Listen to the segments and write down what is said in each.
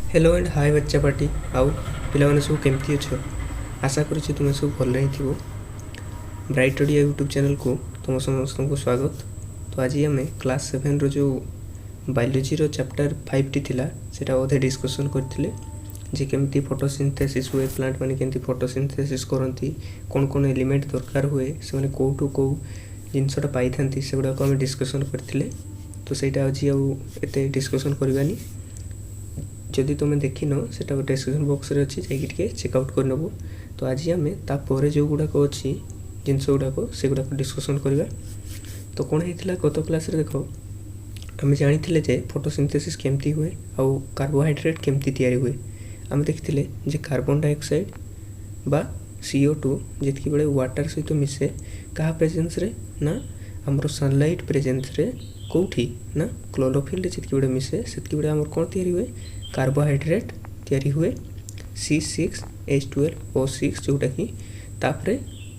Hello and hi बच्चा party आउ पिलाने सब केमती अच्छ आशा करुँच तुम सब भल ही थो ब्राइट ओडिया यूट्यूब चैनल को तुम समस्त को स्वागत। तो आज आम क्लास 7 रो जो बायोलोजी रो चैप्टर 5 टी थिला सेटा अधे डिस्कशन करथिले जे केमती फोटोसिंथेसिस हुए, प्लांट माने केमती फोटोसिंथेसिस करती, कौन कौन एलिमेंट दरकार हुए, से माने कोठू को जिनसटा पाई थांती से गुडा को हम डिस्कशन करथिले। तो सेटा आज एते डिस्कशन करबानी। जदि तुम देखिन से डिस्क्रिप्शन बॉक्स रे अच्छी जाइए चेकआउट कर नब। तो आज आम तापर जो गुड़ाक अच्छी जिनस गुड़ाक से गुड़ाक डिस्कसन करवा। तो कौन होता गत क्लास रे देख आम जानी जे फोटोसिंथेसिस केमती हुए आउ कार्बोहाइड्रेट केमती तैयारी हुए। आम देखते जे कार्बन डाइऑक्साइड बा CO2 जितकी बड़े वाटर सहित मिसे क्या प्रेजेंस रे ना आमर सनलाइट प्रेजेंस रे कौटी ना क्लोरोफिल जितकी बड़े मिसे से बड़े आम कौन तैयारी हुए कार्बोहाइड्रेट तैयारी हुए C6H12O6 जोटा कि तापरे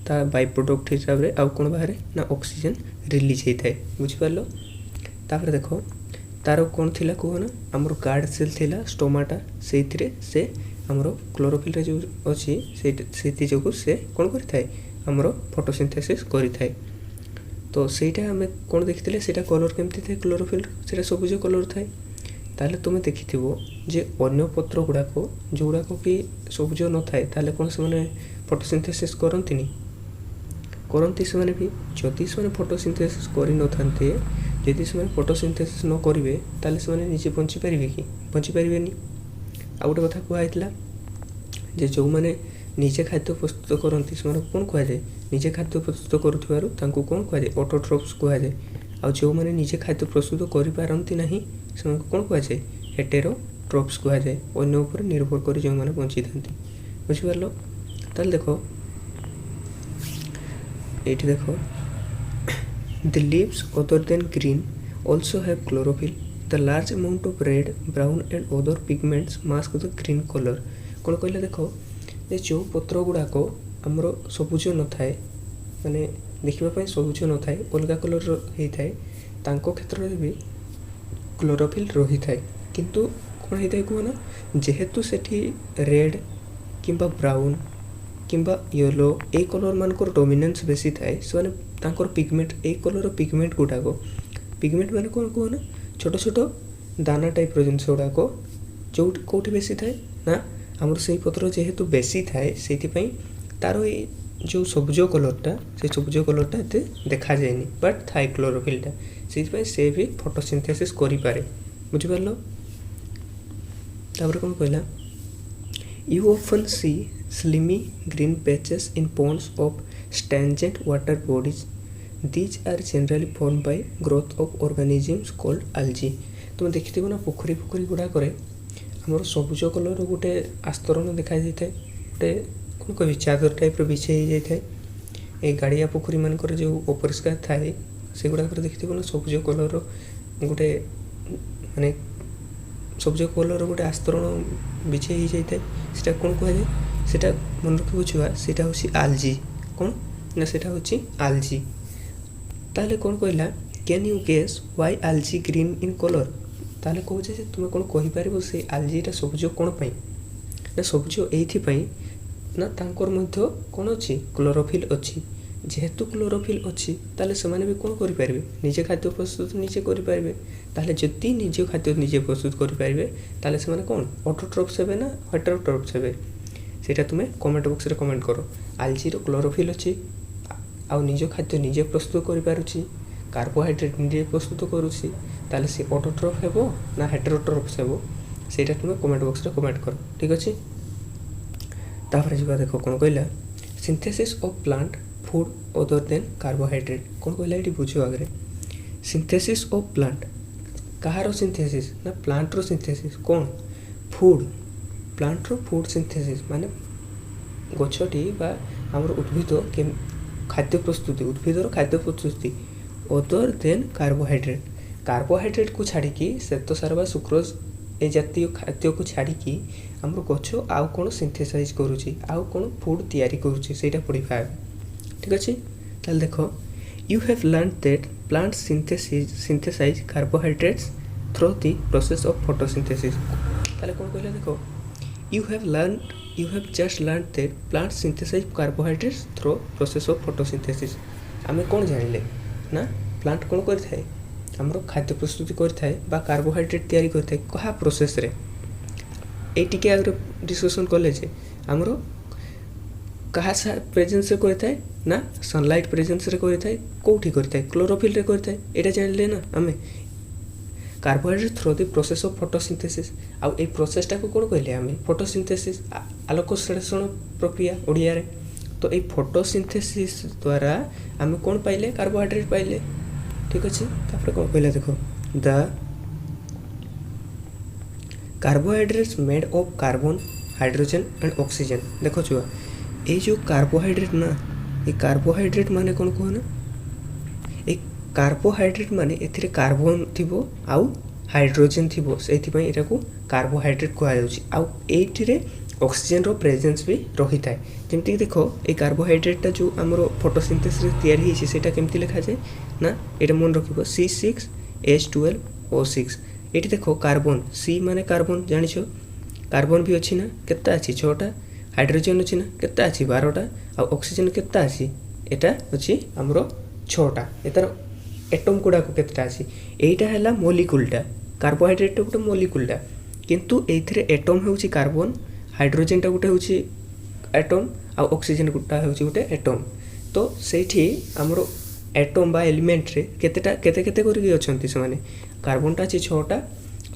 ता बाई प्रोडक्ट हिसाब से आउ कौन बाहर ना ऑक्सीजन रिलीज होता है। बुझिपार तापर देख तार कौन थिला कहना आमर गार्ड सेल थिला स्टोमाटा से आमर क्लोरोफिल जो अच्छी से जो से कौन करें आमर फोटोसिंथेसिस करें। तो सहीटा आम कौन देखते से कलर केमती थाए क्लोरोफिल से सबुज कलर थाए। ताले तुम देखि जे अन्य पत्र गुड़ाक जो गुड़ाक कि सबुज न थाए ताले कौन से फोटोसिंथेसिस करती से भी जदि से फोटोसिंथेसिस कर न थांते जदि से फोटोसिंथेसिस न करेंगे ताले से निजे बंची पारे कि बंची पारे। आ गोटे कथा कहला जे जो मैंने निजे खाद्य प्रस्तुत करती से कौन कहुए निजे खाद्य प्रस्तुत करुवर कौन कहुए ऑटोट्रोप्स कहुए। आ जो मैंने निजे खाद्य प्रस्तुत करपारती ना से कौन कहुए हेटेरोट्रोप्स कहुए अन्य उपर निर्भर कर जो मैंने बंची था। बुझिपार ताल देख ये देख the leaves other than green also have chlorophyll. The large amount of red, brown and other pigments mask the green color. कौन कहले देख जे जो पत्र गुड़ाक आमर सबुज न थाए माने देखा सबुज न थाए अलग कलर होता है तांको क्षेत्र में भी क्लोरोफिल रही थाए। किंतु कौन होता है कहना जेहेतु सेठी रेड किंबा ब्राउन किंबा येलो ए कलर मानकर डोमिनेंस बेसी थाए से तांकर पिगमेंट ए कलर पिगमेंट गुड़ाक पिगमेंट माने कौन कहना छोट छोट दाना टाइप जिनस गुड़ाक जो कौटी बेसी थाए ना आमर से पत्र जेहेतु बेसी थाए से तार ये जो सबुज कलरटा से सबुज कलरटा एते देखा जाएनी बट थाए क्लोरोफिलटा से भी फोटोसिंथेसिस करें। बुझिपार तापर कौन कहला you often see slimy green patches in ponds of stagnant water bodies these are generally form by growth of organisms called algae। तुम देखि ना पोखरी गुड़ाक आमर सबुज कलर गोटे आस्तरण देखा जाए गोटे कौन कह चादर टाइप बिछे जाए ये गाड़िया पोखरी मानक जो अपरिष्कार थाए से गुड़ाक देखि ना सबुज कलर गोटे माने सबुज कलर गोटे आस्तरण बिछे जाए से कौन कहुए से मन रखिए छुआ से algae कौन ना से algae। ताले कौन कहला can you guess why algae green in colour. ताले कहे तुम कौन कहीपर से algae सबुज कौन पाई ना सबुज ये ना तांकर मध्य कौन अच्छी क्लोरोफिल अच्छी जेहेतु क्लोरोफिल अच्छी ताले से भी कौन करें निजे खाद्य प्रस्तुत निजे करें। ताले जदि निजे खाद्य निजे प्रस्तुत करें ताले से कौन ऑटोट्रोप्स हे ना हेटेरोट्रोप्स हे सेटा तुम्हें कमेंट बॉक्स रे कमेंट करो। algae रो क्लोरोफिल अच्छी आ निज खाद्य निजे प्रस्तुत करें कार्बोहाइड्रेट निजे प्रस्तुत करुँची ताले सी ऑटोट्रोप हेबो ना हेटेरोट्रोप्स हेबो सेटा तुम्हें कमेंट बॉक्स रे कमेंट करो। ठीक अच्छे तापर जा देख कौन कहला synthesis of plant food other than carbohydrate कौन कहला ये बुझ आगे synthesis of plant Kahar synthesis ना प्लांट रो सिंथेसिस कौन फूड प्लांट रो फूड सिंथेसिस माने गछटी बा आमर उद्भिद खाद्य प्रस्तुति उद्भिदर खाद्य प्रस्तुति अदर देन कार्बोहाइड्रेट कार्बोहाइड्रेट को छाड़ी श्वेतसार बा सुक्रोज ए जातीय खाद्य को छाड़ी आमर गछ आउ कौन सिंथेसाइज करुँची आउ कौन फूड तैयारी करुँची सेटा पढ़ा। ठीक अच्छे ताल देख you have learn that plants synthesise carbohydrates through the process of photosynthesis ताले कौन कहला देखो you have just learn that plant synthesise carbohydrates through process of photosynthesis. आम कौन जानिले ना प्लांट कौन करଥାଏ आमर खाद्य प्रस्तुति करଥାଏ बा कार्बोहाइड्रेट तैयारी करଥାଏ कहा प्रोसेस रे ए टिके आगे डिस्कशन कले जे आमर कहा प्रेजेंस रे करଥାଏ ना सनलाइट प्रेजेंस रे करଥାଏ कोठी करଥାଏ क्लोरोफिल रे करଥାଏ एटा जानले ना आमे carbohydrate through the process of photosynthesis आउ ए प्रोसेसटा को कौन कहले आमे फोटोसिंथेसिस आलोक संश्लेषण प्रक्रिया ओडिया रे। तो ये फोटोसिंथेसिस द्वारा आम कौन पाइले कार्बोहाइड्रेट पाइले ठीक अच्छे। तापर कौन कहला देखो the carbohydrates made of carbon hydrogen and oxygen. देखो छुआ ये जो कार्बोहाइड्रेट ना ये कार्बोहाइड्रेट माने कौन कहना ये कार्बोहाइड्रेट माने एथिरे कार्बन थिबो आउ हाइड्रोजन थिबो सेथिपई एटा को कार्बोहाइड्रेट कहआ जाउची आउ एथिरे ऑक्सीजन रो प्रेजेंस भी रही थाए। जमती देखो ये कार्बोहाइड्रेटा जो आमर फोटोसिंथेसिस रे तैयारी होइछि सेटा केमती लिखा जाए ना एटा मन रखिबो C6H12O6। एटी देखो कार्बन C माने कार्बन जानिछो कार्बन भी अछि ना केत्ता अछि 6टा हाइड्रोजन अछि ना केत्ता अछि 12टा आ ऑक्सीजन केत्ता अछि एटा अछि आमर 6टा एतार एटम गुडा को केत्ता अछि एटा हैला मॉलिक्यूलटा कार्बोहाइड्रेट गोटे मॉलिक्यूलटा किंतु एथिरे एटम हेउछि कार्बन हाइड्रोजन टा गोटे होची एटम आ ऑक्सीजन गुटा होची गोटे एटम। तो सेठी हमरो एटम बा एलिमेंट रे केतेटा केते केते करके अछंती से माने कार्बन टा अछि 6टा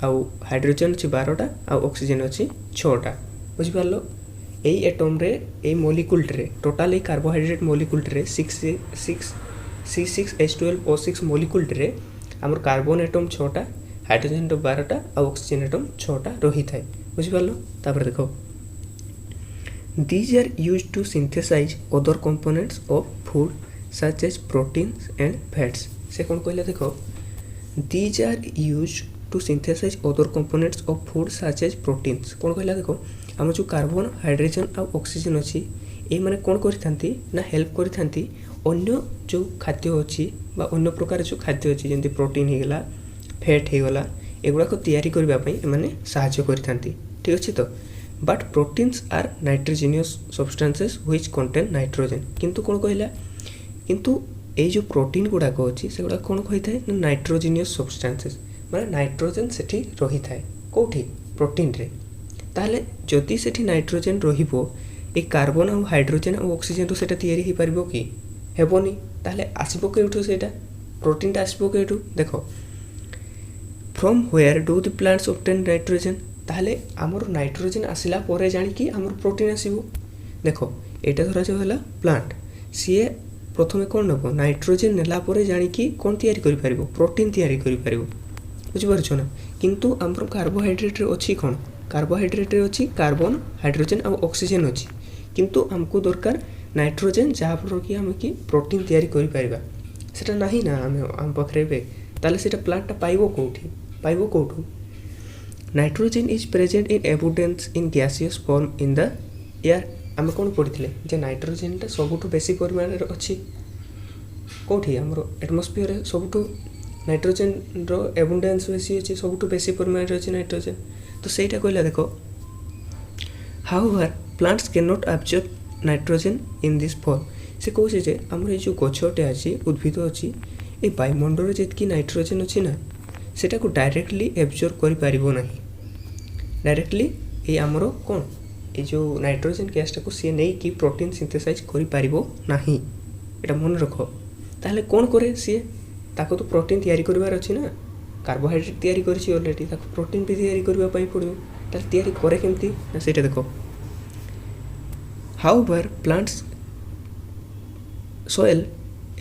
आ हाइड्रोजन अछि 12टा आ ऑक्सीजन अछि 6टा बुझि पारलो। एई एटम रे एई मॉलिक्यूल रे टोटल ए कार्बोहाइड्रेट मॉलिक्यूल रे 6C6H12O6 मॉलिक्यूल रे हमर कार्बन एटम 6टा हाइड्रोजन तो 12टा आ ऑक्सीजन एटम 6टा रही थाए बुझि पारलो। तापर देखो These are used to synthesize other components of food such as proteins and fats। से कौन कहला देखो These are used to synthesize other components of food such as proteins। कौन कहला देखो आम जो कार्बन हाइड्रोजन और ऑक्सीजन अच्छी ये माने कौन करिथांती ना हेल्प करिथांती अन्य जो खाद्य अच्छी बा अन्य प्रकार जो खाद्य अच्छी जमी प्रोटीन हो गला फैट हो गला एगुड़ा को तैयारी करबा पई माने साहाय्य करिथांती ठीक अच्छे। तो but proteins are nitrogenous substances which contain nitrogen किंतु कौन कहला किंतु ये जो प्रोटीन गुड़ाक अच्छी से गुड़ा कौन कही थाए नाइट्रोजेनियस सब्सटेंसेस माने नाइट्रोजन सेठी रही थाए कोठी प्रोटीन रे ताहले जदि सेठी नाइट्रोजन रहिबो ए कार्बन और हाइड्रोजन और ऑक्सीजन रो सेटा तैयारी ही पारिबो कि हेबोनी ताहले आसीबो केउठो सेटा प्रोटीन टा आसीबो केउठो देखो from where do the plants obtain nitrogen ताहले आमर नाइट्रोजन आसिला परे जानी कि आमर प्रोटीन आसीबो। देखो एटा धरा जो हला प्लांट सीए प्रथमे कोन नबो नाइट्रोजन नेला परे जानी कि कोन तैयारी करि परिबो प्रोटीन तैयारी करि परिबो बुझि परछो ना। किंतु आमर कार्बोहाइड्रेट रे अछि कोन कार्बोहाइड्रेट रे अछि कार्बन हाइड्रोजन और ऑक्सीजन अछि किंतु हमको दरकार नाइट्रोजन जहाँ पर कि हम कि प्रोटीन तैयारी करि परिबा सेटा नाही ना हम पखरे बे ताले सेटा प्लांट पाइबो कोठू nitrogen is present in abundance in gaseous form in the air. आम कौन पढ़ी जे नाइट्रोजन टा सबुठु बेसी परिमाण अच्छी कौटी आमर एटमोस्फियर सबुठु नाइट्रोजन रो एबुडेंस बेसी अच्छी सबुठु बेसी परिमाण अच्छी नाइट्रोजन। तो सेटा कहला देखो however plants can not absorb nitrogen in this form. से कौन जे आमर जो गछटे अच्छी उद्भिद अच्छी ये वायुमंडल जितकी नाइट्रोजन अच्छी ना सेटा को डायरेक्टली एब्जॉर्ब करि पारिबो नाही डायरेक्टली ये आमर कौन ये जो नाइट्रोजन गैसटा को सी नहीं कि प्रोटीन सिंथेसाइज करि पारिबो नाही एटा मन रखो। ताहले कौन करे सी ताको तो प्रोटीन तैयारी करबार अछि ना कार्बोहाइड्रेट तैयारी करछि ऑलरेडी ताको प्रोटीन भी तैयारी करबा पई पड़िबो ताले तैयारी करे केमती ना सेटा देखो however plants soil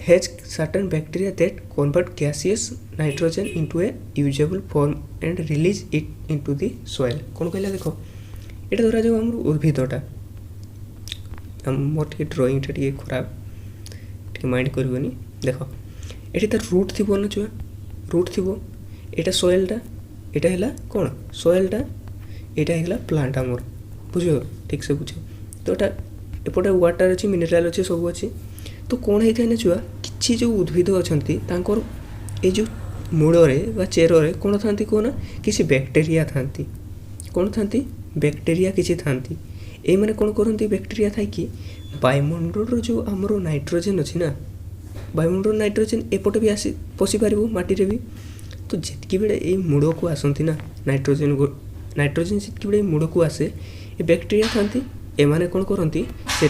has certain bacteria that convert gaseous nitrogen into a usable form and release it into the soil। कौन कहला देखो एटा धरा जो हमर उद्भिदटा मोर टे ड्राइंग टे ये खराब टे माइंड करबनी देखो एटी त रूट थिबो न छुआ रूट थिबो एटा सोइलटा एटा हैला कोन सोइलटा एटा हैला प्लांट हमर बुझो ठीक से बुझो। तो एटा एपटे वाटर अछि मिनरल अछि सब अछि तो कौन होता है ना छुआ किसी जो उद्भिद अच्छा ये जो मूल रे चेर रे कौन था कहना किसी बैक्टेरिया था कौन था बैक्टेरिया किसी था ये मैंने कौन करती बैक्टेरिया था कि वायुमंडल जो आमर नाइट्रोजेन अच्छी ना वायुमंडल नाइट्रोजेन एपटे भी आसी पशि पार माटी भी तो जितकी बेले ये मूड़ को आसती ना नाइट्रोजेन जितकी बेले मूड़ को आसे ये बैक्टेरिया था एमाने कौन करती से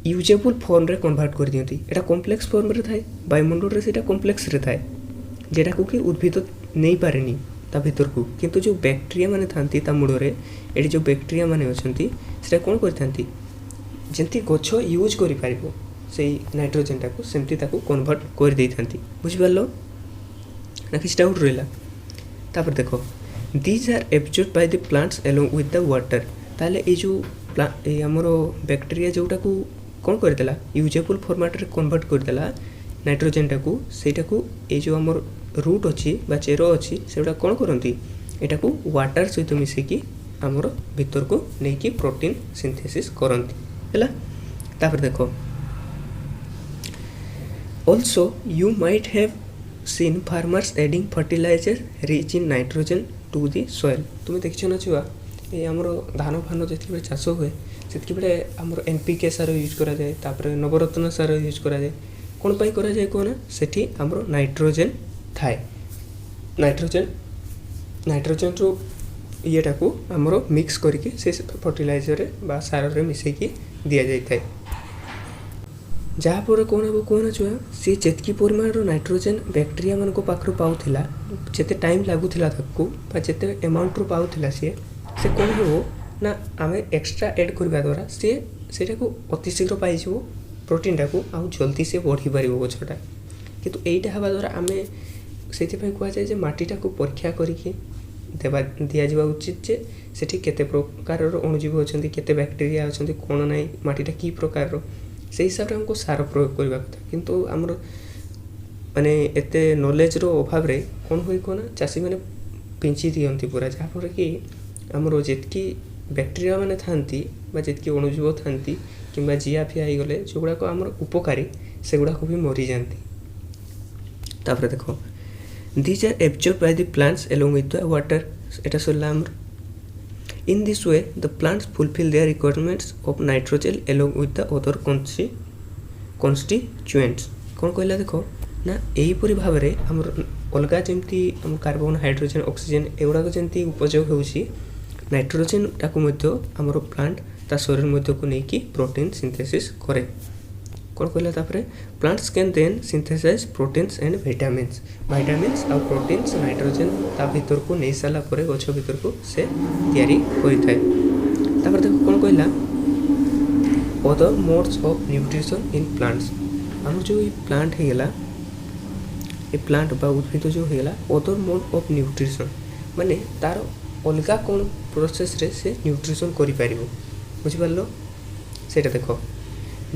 यूजेबल फॉर्म रे कन्वर्ट कर दियंती एटा कॉम्प्लेक्स फॉर्म रे थाए वायुमंडल रे सेटा कॉम्प्लेक्स रे थाए जेटा को कि उद्भिद नहीं पारेनी ता भीतर को किंतु जो बैक्टेरिया माने थांती ता मूड़ रे एटी जो बैक्टेरिया माने अछंती सेटा कोन करथांती जेंती गछ यूज करि पारिबो सेई नाइट्रोजन टाको सेमती ताको कन्वर्ट कर देई थांती बुझि पारलो ना किछ डाउट रहला तापर देखो these are absorbed by the plants along with the water ताले ए जो ए हमरो बैक्टेरिया जोटा को कौन करदेला यूजेबल फॉर्मेट रे कन्वर्ट करदेला नाइट्रोजन टाको सेटाको ए जो हमर रूट अच्छी चेर अच्छी से कौन करती एटा को वाटर सहित मिसेकी आमर भीतर को लेकिन प्रोटीन सिंथेसिस करती है तापर देखो also you might have seen farmers adding fertiliser rich in nitrogen to the soil तुम्हें देखिछ ना छुआ ये आमर धान फान जितने चाष हुए से बेले आमर एनपीके सार यूज करा जाए तापर नवरत्न सार यूज करा जाए कौन पाई करा जाए कहना सेठी आमर नाइट्रोजन थाए नाइट्रोजन रो येटा को आमर मिक्स करके से फर्टिलाइजर बा सार रे मिसेकी दिया जाय थाए जहाँपर कौन हम कहना छुआ सी जितकी परिमाण नाइट्रोजन बैक्टेरिया मान पाखु पाऊला जिते टाइम लगुला जिते एमाउंट रू पाऊला सी से कौन हो ना आम एक्सट्रा एड करने द्वारा सीटा को अति शीघ्र पाई प्रोटीन टाक आउ जल्दी से बढ़ी पार गछटा किंतु एटा हवा द्वारा आम से कहुए मटीटा को परीक्षा करके दि जावा उचित जे सेठी केते प्रकार अणुजीव अच्छा केते बैक्टेरिया अच्छा कौन ना मटीटा कि प्रकार से हिसाब से हमको सार प्रयोग करने कथा किंतु आमर माने एते नॉलेज रो अभाव रे कौन हुई कहना चाषी मैंने पिंची दियंती पूरा जहाँफल कि आमर जितकी बैक्टेरिया माने थांती बा जितकी अणुजीव थांती किंबा जिया फिया हो गले जो गुड़ाक आमर उपकारी से गुड़ाक भी मरी जाती तापर देखो these are absorbed by the plants along with the water एटा सरला आमर in this way the plants fulfil their requirements of nitrogen along with the other constituents कौन कहला देखो ना यहीपरि भाव में आमर अलग जमी कार्बन हाइड्रोजन ऑक्सीजन एगुड़ाक जमी उपयोग होउछि नाइट्रोजन टाको आमर प्लांट ता शरीर मध्य को लेकिन प्रोटीन सिंथेसिस करे कौन कहला तापरे plants can then synthesise proteins and vitamins और प्रोटीन्स नाइट्रोजन ता भीतर को नहीं सारा पर गछ भीतर को से तैयारी करिथाय तापर देखो कौन कहला other modes of nutrition in plants आम जो प्लांट है गला ये प्लांट बा उद्भिद जो है अदर मोड ऑफ न्यूट्रिशन माने तार अलग कौन प्रोसेस रे से न्यूट्रिशन करि पारिबो बुझिपारलो सेटा देखो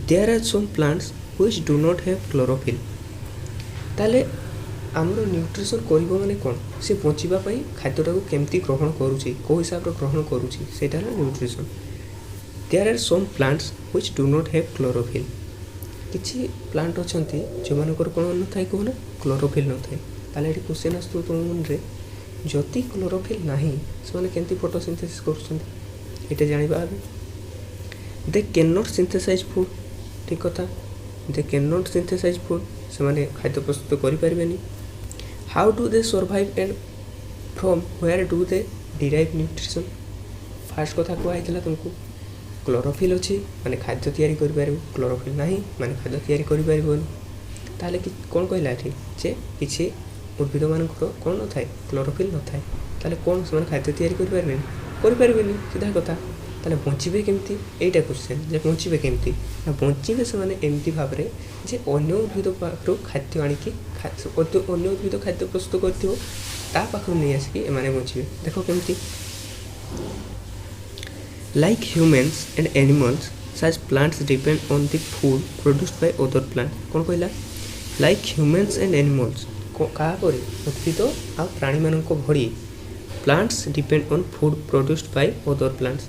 there are some plants which do not have chlorophyll ताले आमर न्यूट्रिशन करिबो माने कोन से बचिबा पई खाद्यटा को केमती ग्रहण करूची को हिसाब रे ग्रहण करूची सेटा है nutrition there are some plants which do not have chlorophyll किछि प्लांट अछंती जो मानकर कोन न थाई कोन क्लोरोफिल न थाई ताले एटी क्वेश्चन आस्तु तुम मन रे जति क्लोरोफिल नाही से माने केमती फोटोसिंथेसिस करछंती एटा जानिबा आबे they can not synthesise food ठीक कथा they can not synthesise food से माने खाद्य प्रस्तुत करि पारिबेनी how do they survive and from where do they derive nutrition फास्ट कथा को आइतला तुमको क्लोरोफिल अच्छी माने खाद्य तैयारी करि पारिबो क्लोरोफिल नाही माने खाद्य तैयारी करि पारिबोनी ताले कि कोन कहला एठी जे किछि उद्भिद मानकर कोन न थाए क्लोरोफिल न थाए ताले कोन से माने खाद्य तैयारी करि पारिबेनी सीधा कथा ताले बंचिबे केमती एटा क्वेश्चन जे बंचिबे केमती ना बंचिबे से माने एमती भाव रे जे अन्य उद्भिद पाखरु खाद्य आनिकी अन्य उद्भिद खाद्य प्रस्तुत करथिबो ता पाखरु नै आसिकी एमाने बंचिबे देखो केमती like humans and animals such plants depend on the food produced by other plants कौन कहला लाइक ह्यूमन्स एंड एनिमल्स क्या पर उद्भिद आ प्राणी मानक भली plants depend on food produced by other plants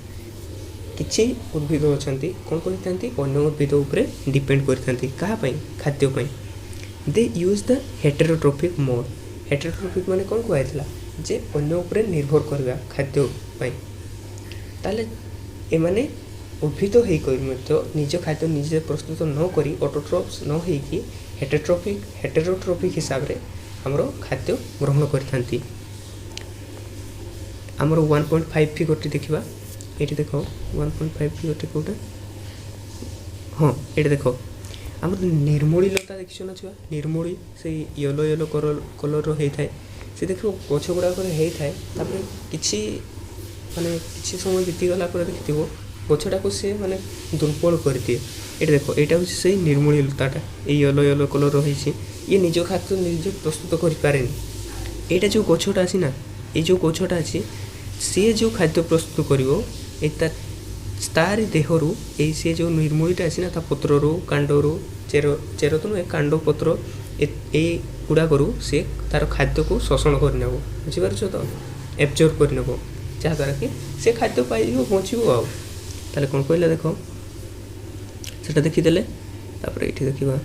किछि उद्भिद अछंती कौन करथांती अन्य उद्भिद उपरे डिपेंड करथांती कहा पई खाद्य पई दे यूज द हेटेरोट्रोपिक मोड हेटेरोट्रोपिक माने कौन कहला जे अन्य उपरे निर्भर करवा खाद्य पाई ताले एमाने उद्भिद होई कर मध्य निज खाद्य निजे प्रस्तुत न करी ऑटोट्रॉफ्स न होइकी हेटेरोट्रॉफिक हिसाब रे हमरो खाद्य ग्रहण करथांती। हमरो 1.5 फिगर देखिबा एठी देखो 1.5 फिगर कोटा हाँ ये देखो आम निर्मूली लता देखी ना छुआ निर्मूली से येलो येलो कलर होता है से देख गछ गुड़ाक होता है किसी माने किसी समय बीतीगला देखिए गछटा को सी माने दुर्बल कर दिए। ये देखो यहाँ हूँ से निर्मूली लताटा ये येलो येलो कलर रही ये निज खाद्य निज प्रस्तुत करें यहाँ जो गछटा अच्छी ना ये जो गछटा अच्छी सी जो खाद्य प्रस्तुत कर तार देहरु ए सी जो निर्मूलीटा अच्छी ना पत्रु कांडरू चेर तो नुहे कांड पत्र ए गुड़ाक सी तार खाद्य को शोषण करने बुझीपार तो एब्जर्व करने जहाँद्वारा कि से खाद्य पाई बचो आले कौन कहला देख से देखीदे ये देखा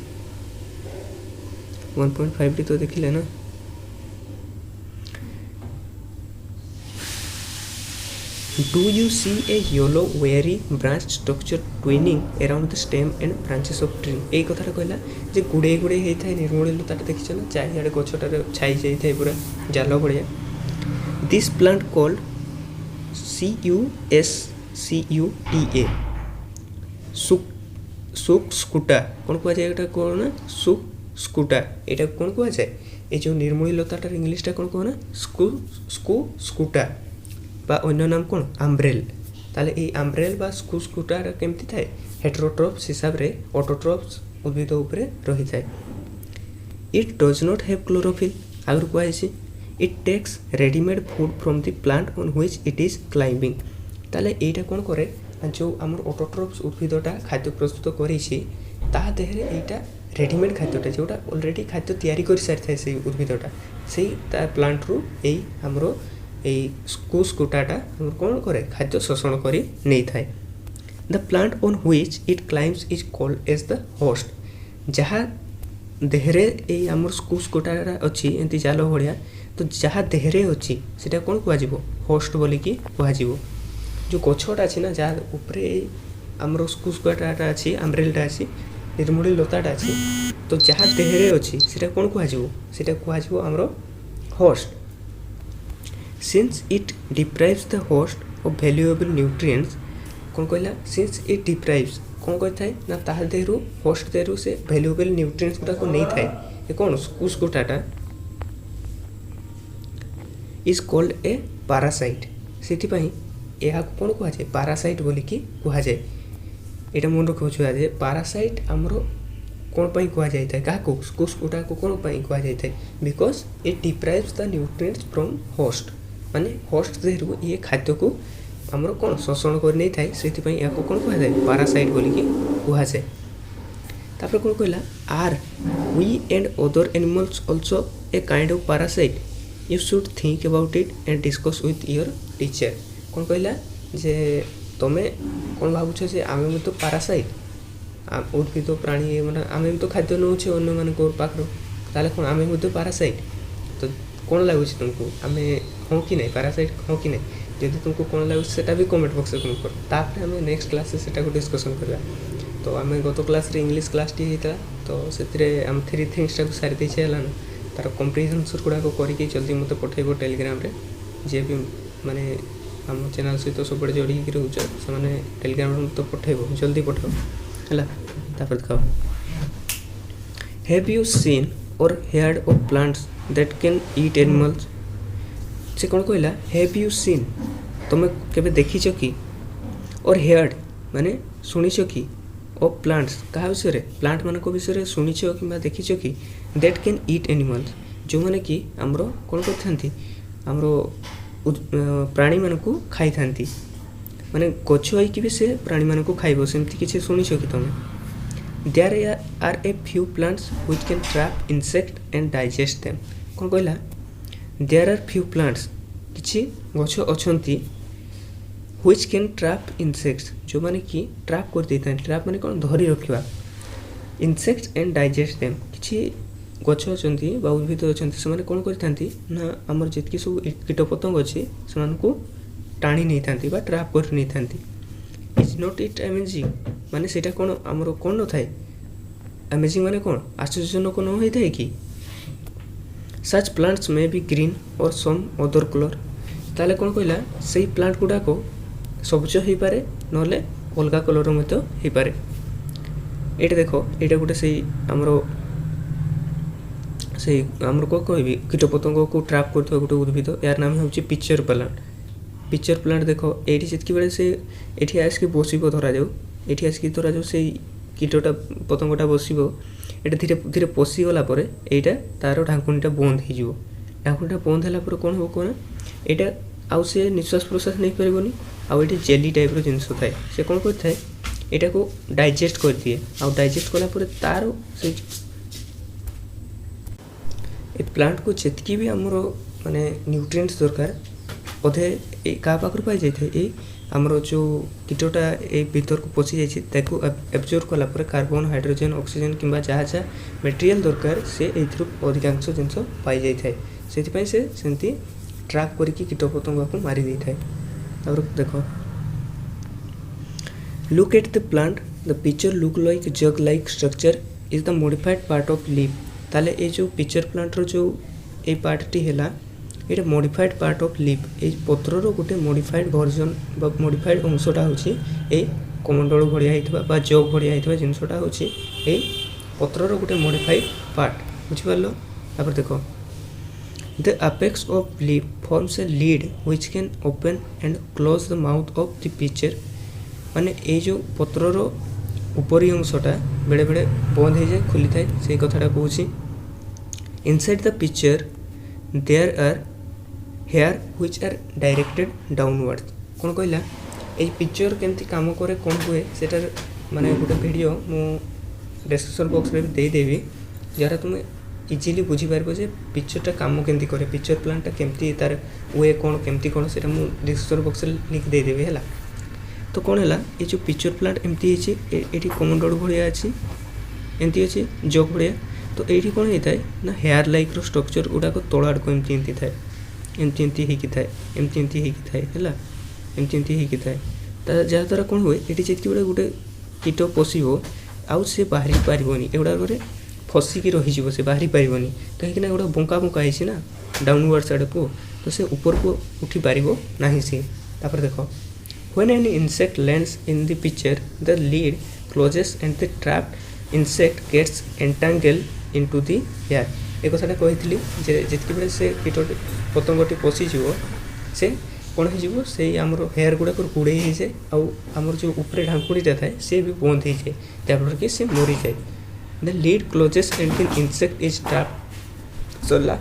1.5 तो देखिले ना Do you see a yellow wiry branch structure twining around the stem and branches of tree? এই কথাটা কইলা যে গুড়ে গুড়ে ହେଇଥାଏ ନିର୍ମୂଳ ଲତାଟା ଦେଖିଛ ନା ଚାରିଆଡ଼େ ଗଛଟାରେ ଛାଇ ଯାଇଥାଏ ପୁରା ଜାଲ ଭଳିଆ। This plant called CUSCUTA सुक्सकुटा कौन कह जाए एटा कौन ना सुक्सकुटा एटा कौन कह जाए ये जो निर्मूल लताटार इंग्लिशटा कौन कह ना स्कुस्कुटा बा अन्य नाम कौन आम्ब्रेल ताले ये आम्ब्रेल बा स्कुस्कुटा केमती थाए हेटेरोट्रॉफ्स हिसाब रे ऑटोट्रॉफ्स उद्भिद उपरे रही थाए। It does not have chlorophyll आगर कहुई it takes readymade food from the plant on which it is climbing ताले एटा कौन करे जो आम ऑटोट्रॉफ्स उद्भिदटा खाद्य प्रस्तुत करेछि ता देहरे एटा रेडीमेड खाद्यटा जोटा ऑलरेडी खाद्य तैयारी कर सारी थाए से उद्भिदटा से प्लांट रु एई हमरो स्कुस्कुटाटा कौन करे खाद्य शोषण कर नहीं थाए। The plant on which it climbs is called as the host जहाँ देहरे ये आम स्कुस्कुटाटा अच्छी एमती जाल भाया तो जहाँ देहरे अच्छी से कौन कह होस्ट बोलिकी कह जो गछटा अच्छी ना जहाँ उपरे आमर स्कुस्कुटाटा अच्छी आम्ब्रेलटा अच्छी निर्मूली लताटा अच्छी तो जहाँ देहरे अच्छी से कौन कह आमर host. Since it deprives the host of valuable nutrients कौन कहला since it deprives कौन कहता है ना तार देहरु होस्ट देहरु से valuable nutrients गुड़ा को नहीं थाए ये कौन स्कुस्कुटाटा is called a parasite से यह कौन कह जाए पारासाइट बोलिकी कह जाए यहाँ मन रखा छुआ पारासाइट आमर कौन पाई कह जाए क्या स्कुस्कुटा को कौन पाई कह जाए because it deprives the nutrients from host माने होस्ट देहरु ये खाद्य को आमर कौन शोषण कर नहीं थाए से कौन कह जाए पारासाइट बोलिकी कह जाए। तापर कौन कहला are we and other animals also a kind of parasite you should think about it and discuss with your teacher कौन कहला जे तुम्हें कौन भावुछ जे आम तो पारासाइट उद्भिद प्राणी मतलब आम भी तो खाद्य नौचे अन्य मान पाखर ताले कौन आम पारासाइट तो कौन लगुच तुमको आम हाँ कि नहीं पारासाइट हाँ कि नहीं जब तुमको कौन लगुच सेटा भी कमेंट बॉक्स में कमेंट कर तापर आम नेक्स्ट क्लास से डिस्कसन करवा। तो आम गत क्लास इंग्लिश क्लास टी होता तो से आम 3 थिंग्स टाक सारी देछे ना तार कम्प्रिहेंशन गुड़ाक करके जल्दी मत पठेब टेलीग्राम रे जे भी माने आम चैनल सहित सब जोड़ी रोच से टेलीग्राम मत पठेब जल्दी पठेब है। तापर देख हैव यू सीन और heard of plants that can eat animals से कौन कहला हैव यू सीन तुम केबे देखीच कि और हेयर्ड माने शुणीच कि ऑफ प्लांट्स क्या विषय प्लांट मान विषय शुणीच कि देखीच कि दैट कैन ईट एनिमल्स जो मैंने कि आमर कौन करथांती आमर प्राणी मान को खाई था माने गछ होइकी भी से प्राणी मान को खाइबो सेमती किछि शुणीच कि तुम there are a few plants which can trap insect and digest them कौन कहला देयर आर फ्यू प्लांट्स किछि गछ अछंती व्हिच कैन ट्रैप इंसेक्ट्स जो माने कि ट्रैप कर देता ट्रैप माने कौन धरी रखिबा इंसेक्ट्स एंड डाइजेस्ट देम किछि गछ अछंती बा उद्भिद अछंती से कौन करथांती ना आमर जितकी सब कीटपतंग अच्छी से टाणी नहीं था बा ट्रैप कर नहीं था इज नॉट इट अमेजिंग माने सेटा कौन आमर कौन न थाए अमेजिंग माने कौन आश्चर्यजनक न होता है कि सच प्लांट्स में भी ग्रीन और सम अदर कलर ताले कौन कहला से प्लांट गुड़ाक सबुज हो पारे नले अलग कलर हो पारे। ये देख ये गोटे से आमर से आमर कौन कह कीटपतंग को ट्रैप कर गोटे उद्भिद यार नाम हूँ पिक्चर प्लांट देख ये जितकी बेले से ये आसिक बस धरा जाऊ ये आसिक धरा जाऊ से कीटटा पतंगटा बस ये धीरे धीरे पशिगला यहाँ तार ढाकुणीटा बंद हो ढाकुणीटा बंद है कौन हम कौन यहाँ आउ से निश्वास प्रश्वास नहीं पारनी आउ ये जेली टाइप जिनस थाए से कौन करता यहाँ को डाइजेस्ट कर दिए आउ डाइजेस्ट कलापर तार से प्लांट को जितकी भी आमर माने न्यूट्रिएंट्स दरकार अधे क्या पाखर पाई जाए आमर जो कीटटा ये भीतर को पशि जाए एब्जर्व कलापर कार्बन हाइड्रोजन ऑक्सीजन किंबा जहाँ जहाँ मटेरियल दरकार से अधिकांश जिनस पाई जाए से सेमती ट्रैप करके कीटपतंग को मारी दे था। देख look at the plant the picture look like jug like structure is the modified part of leaf ताले ये जो पिक्चर प्लांटर जो ये पार्टी है ये मॉडिफाइड पार्ट ऑफ लीफ ये पत्रर गोटे मॉडिफाइड वर्जन मॉडिफाइड अंशटा हूँ ये कमंडल भाया होता जग भाया होता जिनसटा हूँ ये पत्रर गोटे मॉडिफाइड पार्ट बुझिपार। तापर देख the apex of leaf forms a lead which can open and close the mouth of the picture माने ये जो पत्रर उपरी अंशटा बेले बेले बंद हो जाए खुली थाए से कथाटा कहूँ inside the picture there are hair which are directed downward कौन कहला ये पिक्चर केमती काम करे कौन हुए सेटार माने गोटे वीडियो मु डिस्क्रिप्शन बॉक्स में भी देदेवी जरा तुम इजिली बुझीपार जे पिक्चरटा काम केमती करे पिक्चर प्लांटा केमती तार वे कौन केमती कौन से डिस्क्रिप्शन बॉक्स लिंक देदेवी है। तो कौन है ये जो पिक्चर प्लांट एमती ये कमंडल भाया अच्छी एमती अच्छी जग भाया तो ये कौन होता है ना हेयर लाइक स्ट्रक्चर गुड़ाक तल आड़ को एमती एमती थाए एमती एमती होती थाए एमती एमती होती थाए है एमती एमती होती थाए जहाँद्वारा कौन हुए ये जितकी बड़े गोटे कीट पशिब आउ से बाहरी पारनी एगुड़ा फसिकी रही से बाहरी पारनी कहीं गोटे बंका बंका है ना डाउनवर्ड साइड को तो से ऊपर को उठी पार ना सी। तापर देख when an insect lands in the picture the lead closes and the trapped insect gets entangled into the air एक कथा कही जितकी बेले से कीट पतंगटी पशिज से कौन हो से आमर हेयर गुड़ाक गुड़े हो जाए आमर जो ऊपर ढाकुणीटा थाए सी भी बंद हो जाए जहाँफल कि सी मरी जाए the lid closes and the insect is trapped सरला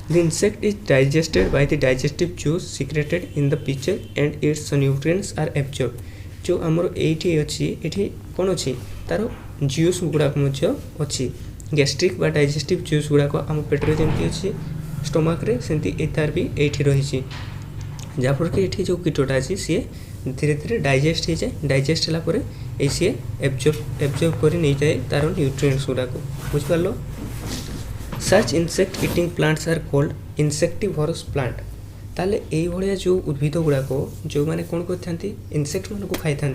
The insect is digested by the digestive juice secreted in the picture and its nutrients are absorbed. जो आमर ये अच्छी कौन अच्छी तार जूस गुड़ाक अच्छी गैस्ट्रिक बा डाइजेस्टिव जूस गुड़ाक आम पेटर जमी अच्छी स्टोमाक सेमती तार भी ये रही जहाँफल कि ये जो कीटटा अच्छी सी धीरे धीरे डाइजेस्ट हो जाए डाइजेस्ट होगापर ये सी एब्जॉर्ब कर नहीं जाए तार न्यूट्रिएंट्स गुड़ाक बुझिपार। Such insect eating plants are called insectivorous plant ताले यही भाया जो उद्भिद गुड़ाक जो मैंने कौन करते इनसेक्ट मान को खाई था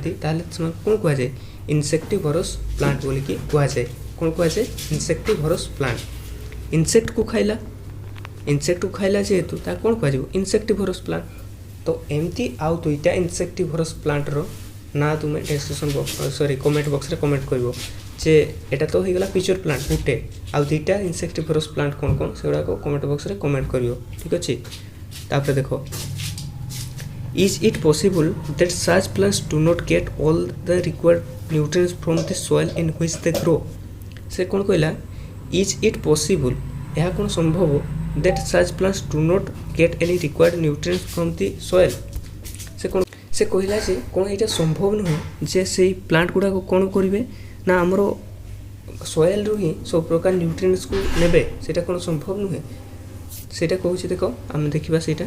कौन कहुए इंसेक्टिवरस प्लांट बोलिक कहुए कौन कहुए इंसेक्टिवरस प्लांट इंसेक्ट को खाइला जेहेतु कौन कह इंसेक्टिवरस प्लांट। तो एमती आउ दुईटा इंसेक्टिवरस प्लांटर ना तुम description box sorry comment box रे कमेंट कर जे एटा तो हो गला पिक्चर प्लांट गुटे आउ दुईटा इंसेक्टिवरस प्लांट कौन कौन से गुड़ा कमेंट बॉक्स रे कमेंट करियो ठीक अच्छे। तापर देखो is it possible that such plants do not get all the required nutrients from the soil in which they grow से कौन कहला इज इट पॉसिबल यह कौन संभव that such plants do not get any required nutrients from the soil से कहला जे कौन यहाँ संभव नुहे जे से प्लांट गुड़ा कौन करेंगे ना आमर सॉइल रू ही सब प्रकार न्यूट्रिएंट्स को नेबे सेटा कौन संभव नुहे सेटा कहूँ देख आम देखा सेटा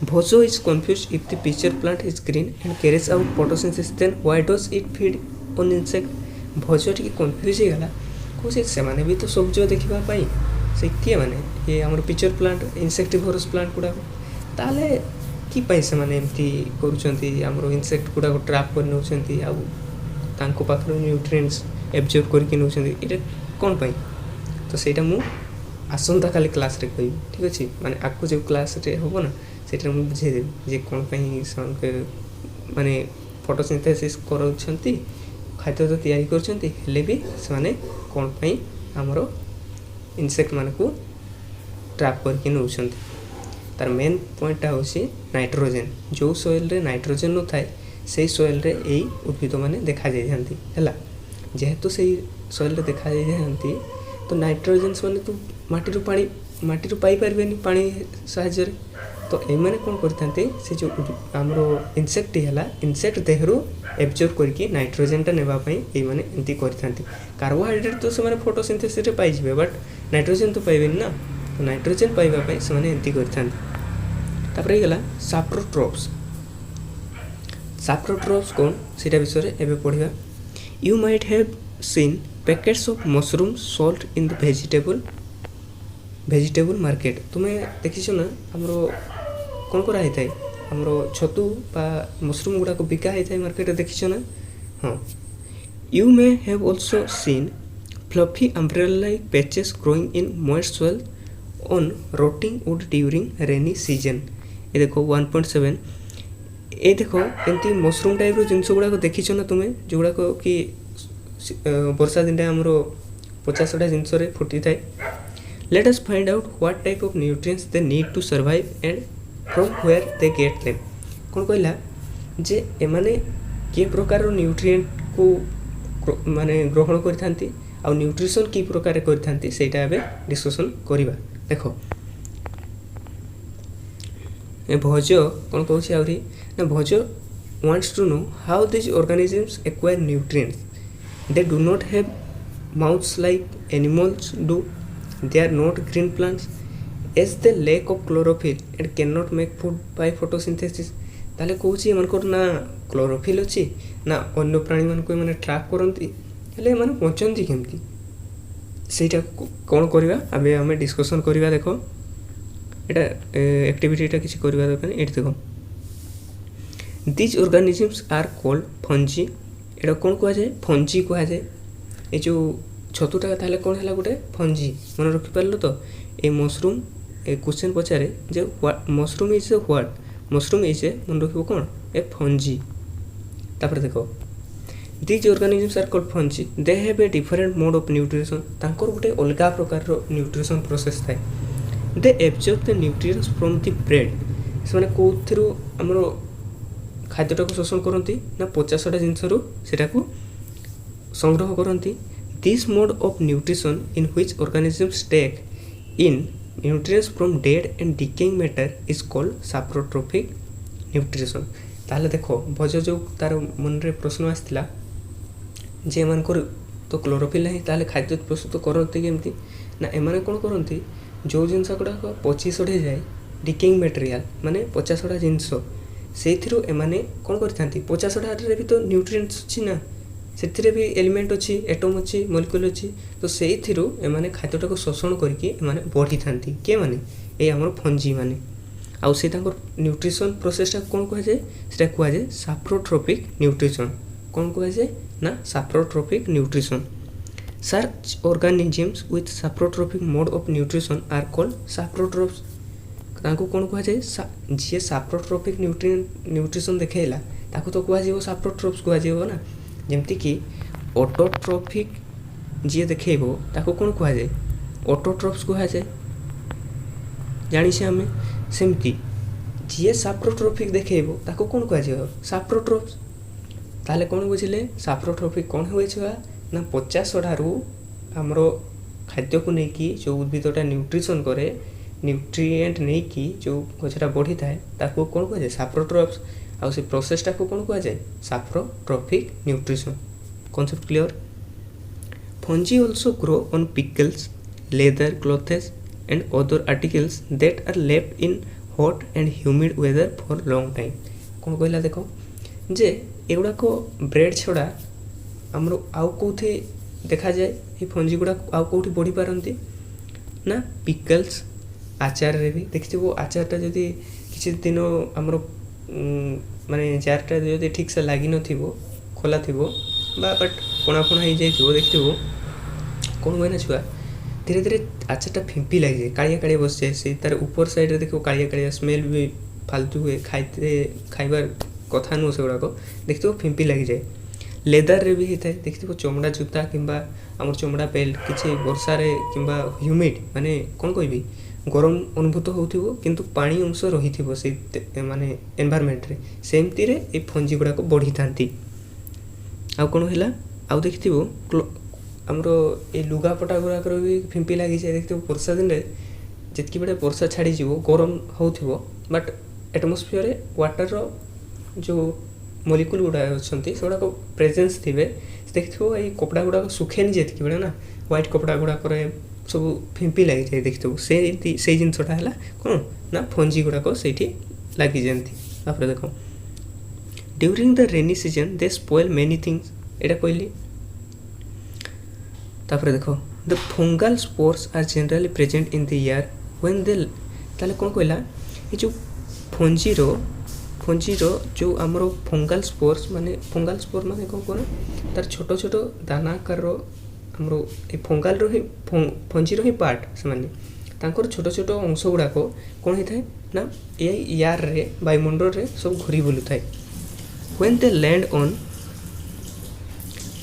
Boojho is confuse if the pitcher plant is green and carries out photosynthesis then why does it feed on insect Boojho टी कन्फ्यूज होगा कौन से माने भी तो सबज देखा से किए माने ये आम पिक्चर प्लांट इनसेक्टिवोरस प्लांट गुड़ा ताले कि से माने एमती करुँच इनसेक्ट गुड़ा ट्राप कर नौकरी आउ पाखर न्यूट्रिएंट्स एब्जॉर्ब करके नौकरी कौन पाई तो सेटा मु आसंता काली क्लास रे कहि ठीक अच्छे माने आपको जो क्लास रे हम ना से बुझेदेवी जे कौन माने फोटोसिंथेसिस करुँच खाद्य तो तैयारी करें भी से कौन पाई आमर इनसेक्ट मान को ट्रैप करके नौकरी तार मेन पॉइंटा हूँ नाइट्रोजेन जो सॉइल रे नाइट्रोजेन न थाए से सॉइल रे यही उद्भिद मैंने देखा जाती है जेहेतु से सॉइल रे देखा जाती तो नाइट्रोजेन्स मैंने तो माटी पानी माटी पाई पारे पानी साहाय्य तो ये कौन करते से जो आमर इनसेक्ट है इनसेक्ट देहरु एब्जॉर्ब करके नाइट्रोजेनटा नेबापी ये एमती करते कार्बोहाइड्रेट तो से फोटोसिंथेसिस पाइबे बट नाइट्रोजेन तो पाइबे ना तो नाइट्रोजेन पाइबापी से एमती करते गला साप्रोट्रोप्स साप्रोट्रोप्स कौन से विषय एवं पढ़ा you might have scene packets of mushroom sold in the vegetable market तुम्हें देखीच ना आमर कौन कराई थाए आमर छतु बा मशरूम गुड़ाक बिका होता है मार्केट देखीच ना हाँ you may have also seen fluffy umbrella like patches growing in moist soil on rotting wood during rainy season ये देखो 1.7 ये देखो एमती मशरूम टाइप जिनस गुड़ाक देखीच ना तुम्हें जो गुड़ाक कि वर्षा दिन आमर 50टा जिनस फुटी थाए let us find out what type of nutrients they need to survive and from where they get them कौन कहला जे एमाने के प्रकार न्यूट्रिएंट को माने ग्रहण करथांती आ न्यूट्रिशन की प्रकार करथांती सेटा एबे डिस्कशन करिबा देखो ए भोज कौन कहूँ आउरी ना भोज wants to know how these organisms acquire nutrients. They do not have mouths like animals do. They are not green plants. As they lack of chlorophyll and cannot make food by photosynthesis. ताले कहूँ एमनकर ना chlorophyll अच्छी ना अन्य प्राणी मान को मैंने ट्रैप करती हेले मैंने पहुँचती केमती सेटा कौन करवा अबे आम डिस्कसन करवा देख एटा एक्टिविटीटा किसी करवा दरकार ये देख these organisms are called fungi एटा कौन कहुए फंजी कहुए ये जो छतुटा ताले कौन है गोटे फंजी मन रखिपार तो ये मशरूम ए क्वेश्चन पचारे जे mushroom is a what mushroom is a मन रखिबो कौन ए फंजी तापर देखो these organisms are called fungi they have a different mode of nutrition तांकर गोटे अलग प्रकार न्यूट्रिशन प्रोसेस थाए they absorb the nutrients from the bread से कौन आमर खाद्यटा को शोषण करती ना 50टा जिनसरू सेटा को संग्रह करती this mode of nutrition in which organisms take in nutrients from dead and decaying matter is called saprotrophic nutrition ताहले देखो भज जो तार मन रे प्रश्न आसला जे एमानकर तो क्लोरोफिल नहीं ताहले खाद्य प्रस्तुत करती केमती ना एमाने कौन करती जो जिनस गुड़ाक पची सढ़ी जाए डिकेइंग मटेरियल माने 50टा जिनस से एमाने कौन करती 50टा भी तो न्यूट्रिएंट्स अच्छी ना से भी एलिमेंट अच्छी एटम अच्छी मलिक्यूल अच्छी तो से एमाने खाद्यटा को शोषण करके एमाने बढ़ी था किए माने ये आमर फंजी माने आउ से न्यूट्रिशन प्रोसेसटा कौन कहुए से कहुए साप्रोट्रोपिक न्यूट्रिशन कौन कहुए ना साप्रोट्रोपिक न्यूट्रिशन सर्च organisms with saprotrophic mode of nutrition are called saprotrophs तांको कौन कहुए जी साप्रोट्रोपिक न्यूट्रिशन देखला ताको तो कहुए साप्रोट्रोप्स कहुए ना जमती कि ऑटोट्रोफिक जी देखो ताको कौन कहुए ऑटोट्रोप्स कहुए जानी आम सेमती जी साप्रोट्रोफिक देखो ताको कौन कहुए साप्रोट्रोप्स ताले कौन बुझिले साप्रोट्रोफिक कौन हुए ना 50टा आमर खाद्य को लेकिन जो उद्भिदटा न्यूट्रिशन करे न्यूट्रिएंट नहीं कि जो गछटा बढ़ी थाए ताको कौन कहुए साप्रोट्रोप्स आउ से प्रोसेसटा को कौन कहुए saprotrophic nutrition concept clear fungi also grow on pickles leather clothes and other articles that are left in hot and humid weather for long time कौन कहला देखो जे एगुड़ाक ब्रेड छड़ा आमर आउ कौथे देखा जाए ये फंजी गुड़ा आउ कौटी बढ़ी पारती ना पिकल्स आचार रे भी देखिए वो आचारटा जदि किसी दिन आमर माने जारटा जदि ठीक से लगी न खोला थी बट कोणा फोणा हो जाए देखिए कौन हुए ना छुआ धीरे धीरे आचारटा फिंपी लग जाए कालिया कालिया बस जाए से तार ऊपर साइड देखो कालिया कालिया स्मेल भी फालतू हुए खाइबार कथा नुह से गुड़ाक देखिए फिंपी लग जाए लेदर रे भी होता है देखिए चमड़ा जूता किंबा आम चमड़ा बेल्ट किसी वर्षा कि ह्यूमिड माने कौन कहि गरम अनुभूत हो किंतु पानी अंश रही से माने एनवायरमेंट रे सेमती रे ए फंजी गुड़ाक बढ़ी था आउ कौन है आउ देखि आमर ये लुगापटा गुड़ाक भी फिंपी लगी जाए देखिए वर्षा दिन में जितकी बड़े वर्षा छाड़ी गरम हो बट एटमोस्फियर वाटर जो मलिक्यूल गुड़ा अच्छा से गुड़ाक प्रेजेन्स थे देखिए ये कपड़ा गुड़ाक सुखेनि जितकी बड़े ना व्हाइट कपड़ा गुड़ाक सब फिंपी लगी जाए देखिए से जिनसटा है कौन ना फंजी गुड़ाक से लगी जाती देख during the rainy season they spoil many things यहाँ कहली तापर देख the fungal spores are generally present in the air when they ताले कौन कहला ये जो फंजीरो जो आमर फंगल स्पोर्स माने कौन कौन तार छोट छोट दाना आकार आमर ये फंगाल रो ही फंजीरो ही पार्ट से माने छोट छोट अंश गुड़ाक कौन होता है ना ये यार रे वायुमंडल रे सब घूरी बुलू थाए when they land on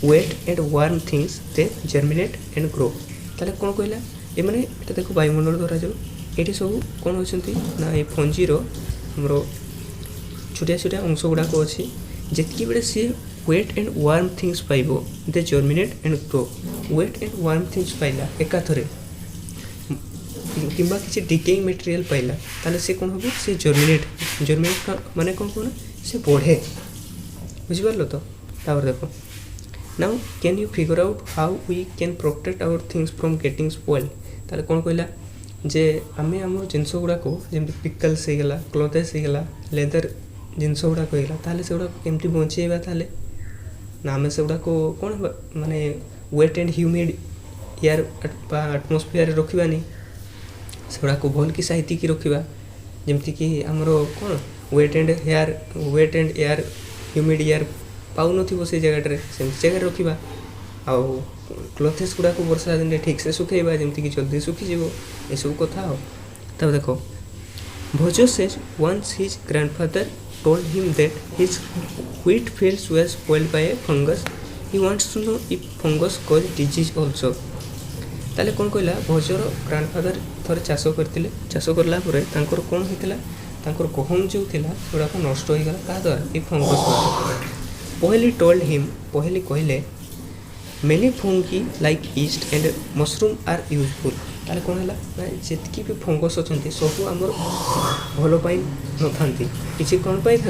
wet and warm things they germinate and grow ताले कौन कहला ये माने एटा देखो वायुमंडल द्वारा जो ये सब कौन होती ना ये फंजीरो आमर छोटिया छोटिया अंश गुड़ाक अच्छी जितकी बड़े सी वेट एंड वार्म थिंग्स पाइब they germinate and grow wet and warm things पाइला एकाथरे किंबा किसी डिकेइंग मटेरियल पाइला ताले से कौन हम से जर्मिनेट माने कौन कौन से बढ़े बुझिपार तो तापर देखो now can you figure out how we can protect our things from getting spoil ताले कौन कहला जे आमे आम जिनस गुड़ाक जमी पिकल्स हो गला क्लोथेस हो गला लेदर जिनस गुड़ाक होगा ताले से गुड़ाक केमती बचेबा ताले ना आम से गुड़ाक कौन माने wet and humid air atmosphere रखानी से गुड़ाक भल कि साइती की रखा जमती कि आमर कौन wet and air humid air पाऊन से जगह से जगह रखा आउ क्लोथेस गुड़ाक वर्षा दिन ठीक से सुखेबा जमती कि जल्दी सुखीज ये सब कथा हो तब देखो Boojho says once his grandfather told him that his wheat fields were spoiled by a fungus. He wants to know if fungus cause disease also. ताले कौन कहला भोजर ग्रांडफादर थोड़े चाष करते चाष करला कौन होता गहम जो थिला गुड़ाक नष्ट हो गला क्या द्वारा ये फंगस द्वारा पहली टोल्ड हिम पहली कहले many fungi like yeast and mushroom are useful ताले कौन है ना जितकी भी फंगस अच्छा सब आमर भल पाई न था किसी कौन पाई था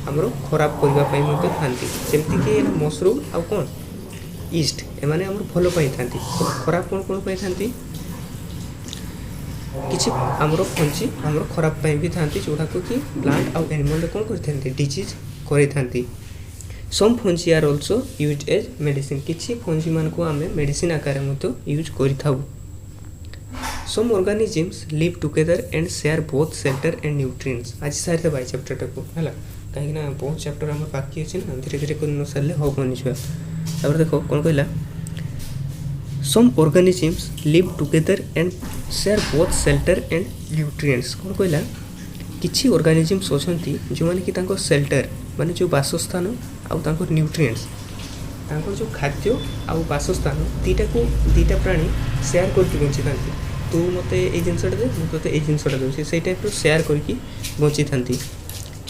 आमर खराब करने था जमती कि मशरूम आउ कौन ईस्ट एमाने आमर भल पाई था खराब कौन कौन पाई था किसी आमर फंजी आमर खराब पाई भी था जोड़ाक कि प्लांट आउ एनिमल कौन करते डिजीज कर some fungi are also use as medicine किसी फंजी मान को आम मेडिसिन आकार यूज कर some organisms live together and share both shelter and nutrients आज सारी भाई चैप्टर को है कहीं बहुत चैप्टर आम बाकी अच्छे ना धीरे धीरे कर सारे हेनी छुआ तापर देखो कौन कहला some organisms live together and share both shelter and nutrients कौन कहला किसी ऑर्गेनिजम्स अच्छा जो मैंने कि शेल्टर माने जो बासस्थान आउ न्यूट्रिएंट्स जो खाद्य आउ बासस्थान दीटा प्राणी शेयर करके बची था तू मत ये जिनसा दे मुझे ये जिनसा दूसरी से टाइप शेयर करके बची था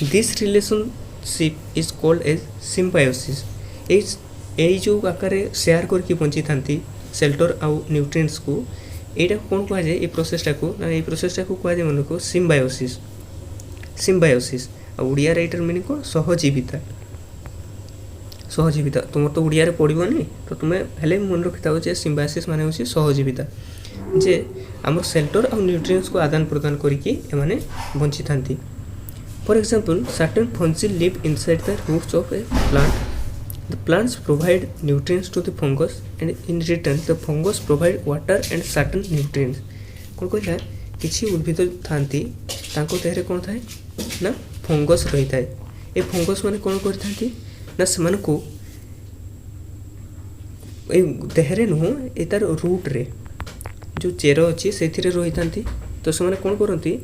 this relationship is called as symbiosis यही जो आकार शेयर करके बची था शेल्टर आउ न्यूट्रिएंट्स को यहाँ कौन कहुए ये प्रोसेसटा को ना ये प्रोसेसटा को कहुए मन को सिम्बायोसिस ओडिया राइटर मीनिंग कौन सहजीविता तुम तो ओडिया पढ़नी तो तुम्हें हेल्ले मन रखी था सिम्बायोसिस माने होची सहजीविता जे आमर शेल्टर और न्यूट्रिएंट्स को आदान प्रदान करके एमाने बंची थांती for example certain fungi live inside the roots of a plant The plants provide nutrients to the fungus and in return the fungus provide water and certain nutrients. कौन कहला किसी उद्भिद थांती तांको देहरे कौन थाए ना फंगस रही थाए ए फंगस माने कौन करथांती ना समान को ए देहरे नु ए तार रूट रे जो चेर अच्छी से रही थांती तो से कौन करती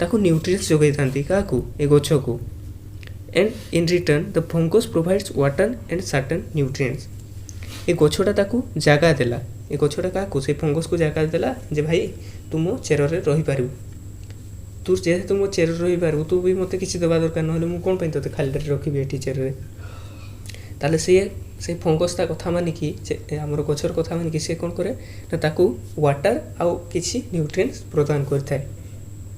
ताको न्यूट्रिएंट्स जोगाई थांती काकू ए गछ को and in return the fungus provides water and certain nutrients ए गछटा ताकू जगह देला ए गछटा काकू से फंगस को जगह देला जे भाई तू मो चेर रे रही पारू तू जेहेतु मो चेर रही पारू तू भी मते किसी देवा दरकार नहले मु कोन पई तते खाली रखिबि एठी चेर रे ताले से फंगस ता कथा मानिकी हमर गछर कथा मानिकी से कोन करे ना ताकू वाटर आउ किसी न्यूट्रिएंट्स प्रदान करथाय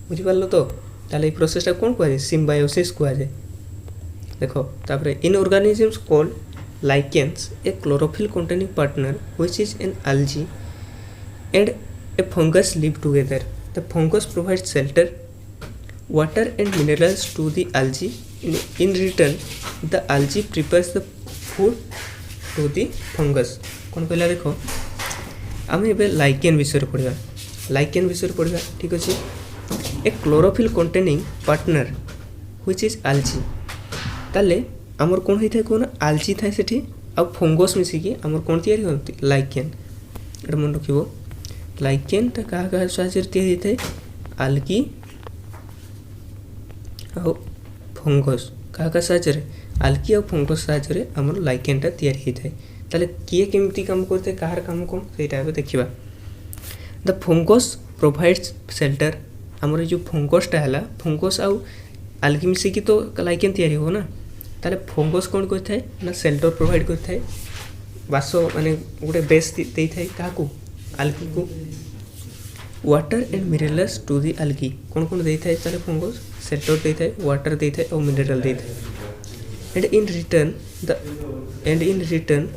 बुझि पारलो तो ताले ए प्रोसेसटा कोन कहै सिम्बायोसिस कहै देखो तापरे in organisms called lichens a chlorophyll containing partner which is an algae and a fungus live together. The fungus provides shelter, water and minerals to the algae. In return, the algae prepares the food to the fungus. कौन कहला देखो आम ए lichen विषय पढ़ा lichen विषय पढ़ा ठीक अच्छे ए chlorophyll containing partner which is algae ताले आमर कौन होता है कौन आलची थाए सेठी आ फंगस मिसिकी आमर कौन तैयारी होती लाइकेन एटा मन रखिबो लाइकेन ता कहा कहा साहाଯ୍य तैयारी होता है आल्गी आ फंगस कहा कहा साहाଯ୍य आल्गी आ फंगस साहाଯ୍य आमर लाइकेन ता तैयारी होता है ताले किए केमती काम करते कहार काम कौन सेटा एबे देखिबा द फंगस प्रोवाइड्स शेल्टर आमर जो फंगस टा हला फंगस आ आल्गी मिसिकी तो लाइकेन तैयारी हो ना ताले फंगस कौन करता है ना शेल्टर प्रोवाइड करता है बास माने गोटे बेस दे थाए काकू आल्गी को water and minerals to the algae कौन कौन दे थाए ताले फंगस शेल्टर दे थाए वाटर दे थाए और मिनरल दे थाए and in return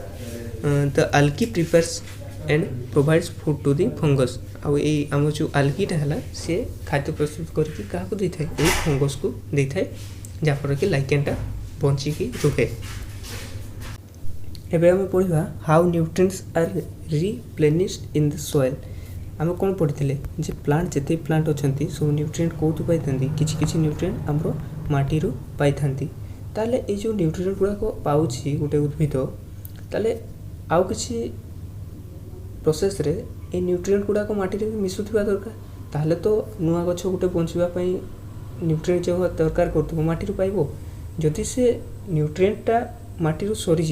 the algae prepares and provides food to the fungus आउ ए आम जो आल्गीटा है सी खाद्य प्रस्तुत करके क्या दे थाए ए फंगस को दे थाए जहाँफल कि लाइकेनटा बंचिकी रुहे एबे आम पढ़ा how nutrients are replenished in the soil आम कौन पढ़ी जे प्लांट जिते प्लांट अच्छा सब न्यूट्रिएंट कौटू पाई किसी किसी न्यूट्रिएंट आमर माटी पाई ताले ये जो न्यूट्रिएंट गुड़ाक पाउछि गोटे उद्भिद ताले आउ किसी प्रोसेस रे ए न्यूट्रिएंट गुड़ाक माटी मिसुवा दरकार ताहले तो नुआ गछ गोटे बंचापी न्यूट्रिएंट जो दरकार कर माटी पाइब जदि से न्यूट्रिएंटा माटी सरीज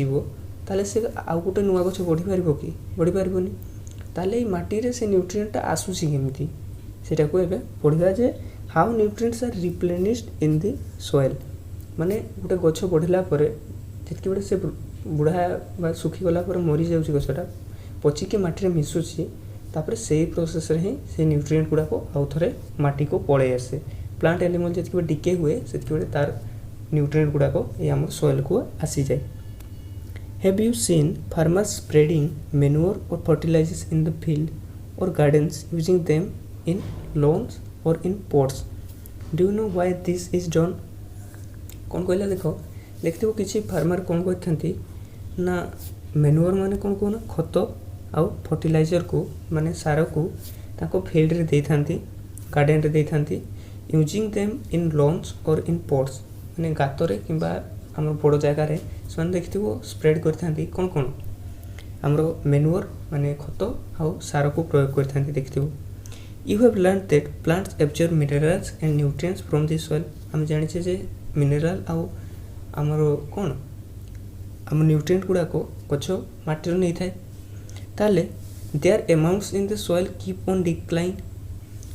ताले से आउ गोटे नुआ गछ बढ़ी पार कि बढ़ी पारनी ताले माटी रे से न्यूट्रिएंटा आसूसी केमिति सेटा को एबे पढ़िबा जे how nutrients are replenished in the soil माने गोटे गछ बढ़िला परे जति बडे से बुढ़ा बा सुखी गला पर मरी जाउछि गछटा पचिके माटी रे मिसुछि तापर से प्रोसेस रे ही से न्यूट्रिएंट गुड़ाक आउ थे माटी को पड़े आसे प्लांट एनिमल जितके डिके हुए से तार न्यूट्रिएंट गुड़ाक ये आम सॉइल को आसी जाए have you seen farmers spreading manure or fertilizers in the field or gardens using them in lawns or in pots do you know why this is done कौन कहला देखो देखते किसी फार्मर कौन करते ना मैन्योर माने कौन कहना खत आउ फर्टिलाइजर को माने सार को ताको फील्ड रे दे थांती गार्डन रे दे थांती using them in lawns or in pots माने गातरे किंबा हमर बड़ जगह रे सन देखिथिबो स्प्रेड करथांती कौन कौन हमरो मैन्योर माने खत आउ सार को प्रयोग करथांती देखिथिबो you have learn that plants absorb minerals and nutrients from the soil हम जानि छे जे मिनरल आउ हमरो कौन हम न्यूट्रिएंट गुड़ाक गछ माटी नहीं थाए ताले their amounts in the soil keep on decline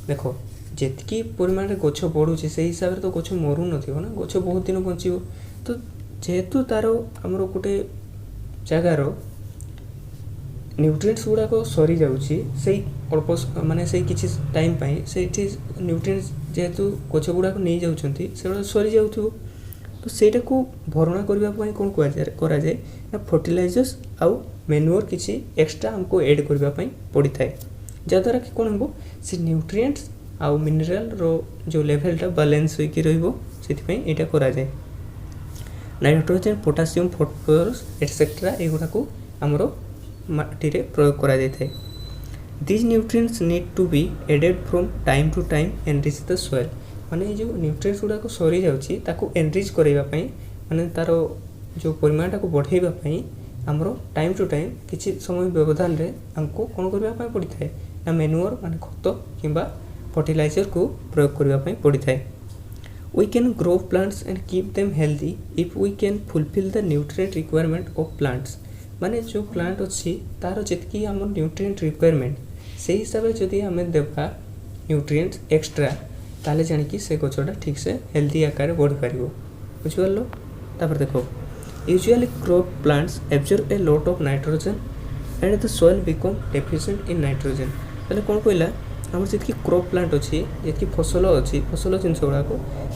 देखो जितकी परिमाण रे गछ बढ़ुचे से हिसाब से तो गछ मरु नथिबो ना गछ बहुत दिन बंचिबो तो जेहेतु तार हमर गोटे जगार न्यूट्रिएंट्स गुड़ाक सरी जाउची से अल्प माने से किछि टाइम पाई से न्यूट्रिएंट्स जेहेतु गछ गुड़ाक नहीं जाउछंती से सरी जाउथबो तो सेटा को भरणा करबा कौन करा जाए ना फर्टिलाइजर्स आउ मैन्योर किसी एक्स्ट्रा हमको ऐड करबा पड़ी थाए जद्वारा कि कौन हम से न्यूट्रिएंट्स आउ मिनरल रो जो लेवलटा बैलेंस होइकी रहइबो सेति पई एटा करा जाए नाइट्रोजेन पोटासियम फॉस्फोरस एटसेट्रा एगुड़ा को आमर माटी रे प्रयोग करा जाय थाए। This nutrients need to be added from time to time enrich the soil माने जो न्यूट्रिएंट्स गुड़ा को सरी जाउची ताको एनरिच करैबा पई माने तार जो परिमाणटा को बढ़ाइबा पई आमर टाइम टू टाइम किसी समय व्यवधान रे हमको कौन करबा पई पड़ी थाए ना मैन्युअर माने खत किंबा फर्टिलाइजर को प्रयोग करबा पई पड़ी थाए। We can grow plants and keep them healthy if we can fulfill the nutrient requirement of plants माने जो प्लांट अच्छी तार जितकी आम न्यूट्रिएंट रिक्वायरमेंट से हिसाब से जदि आम देवा न्यूट्रिएंट्स एक्स्ट्रा ताले जानिकी से गछटा ठीक से हेल्दी आकार बढ़ पार बुझिपार। तापर देखो usually crop plants absorb a lot of nitrogen and the soil become deficient in nitrogen ताले कौन कहला आम जी क्रॉप प्लांट अच्छी जी फसल अच्छी फसल जिन गुड़ाक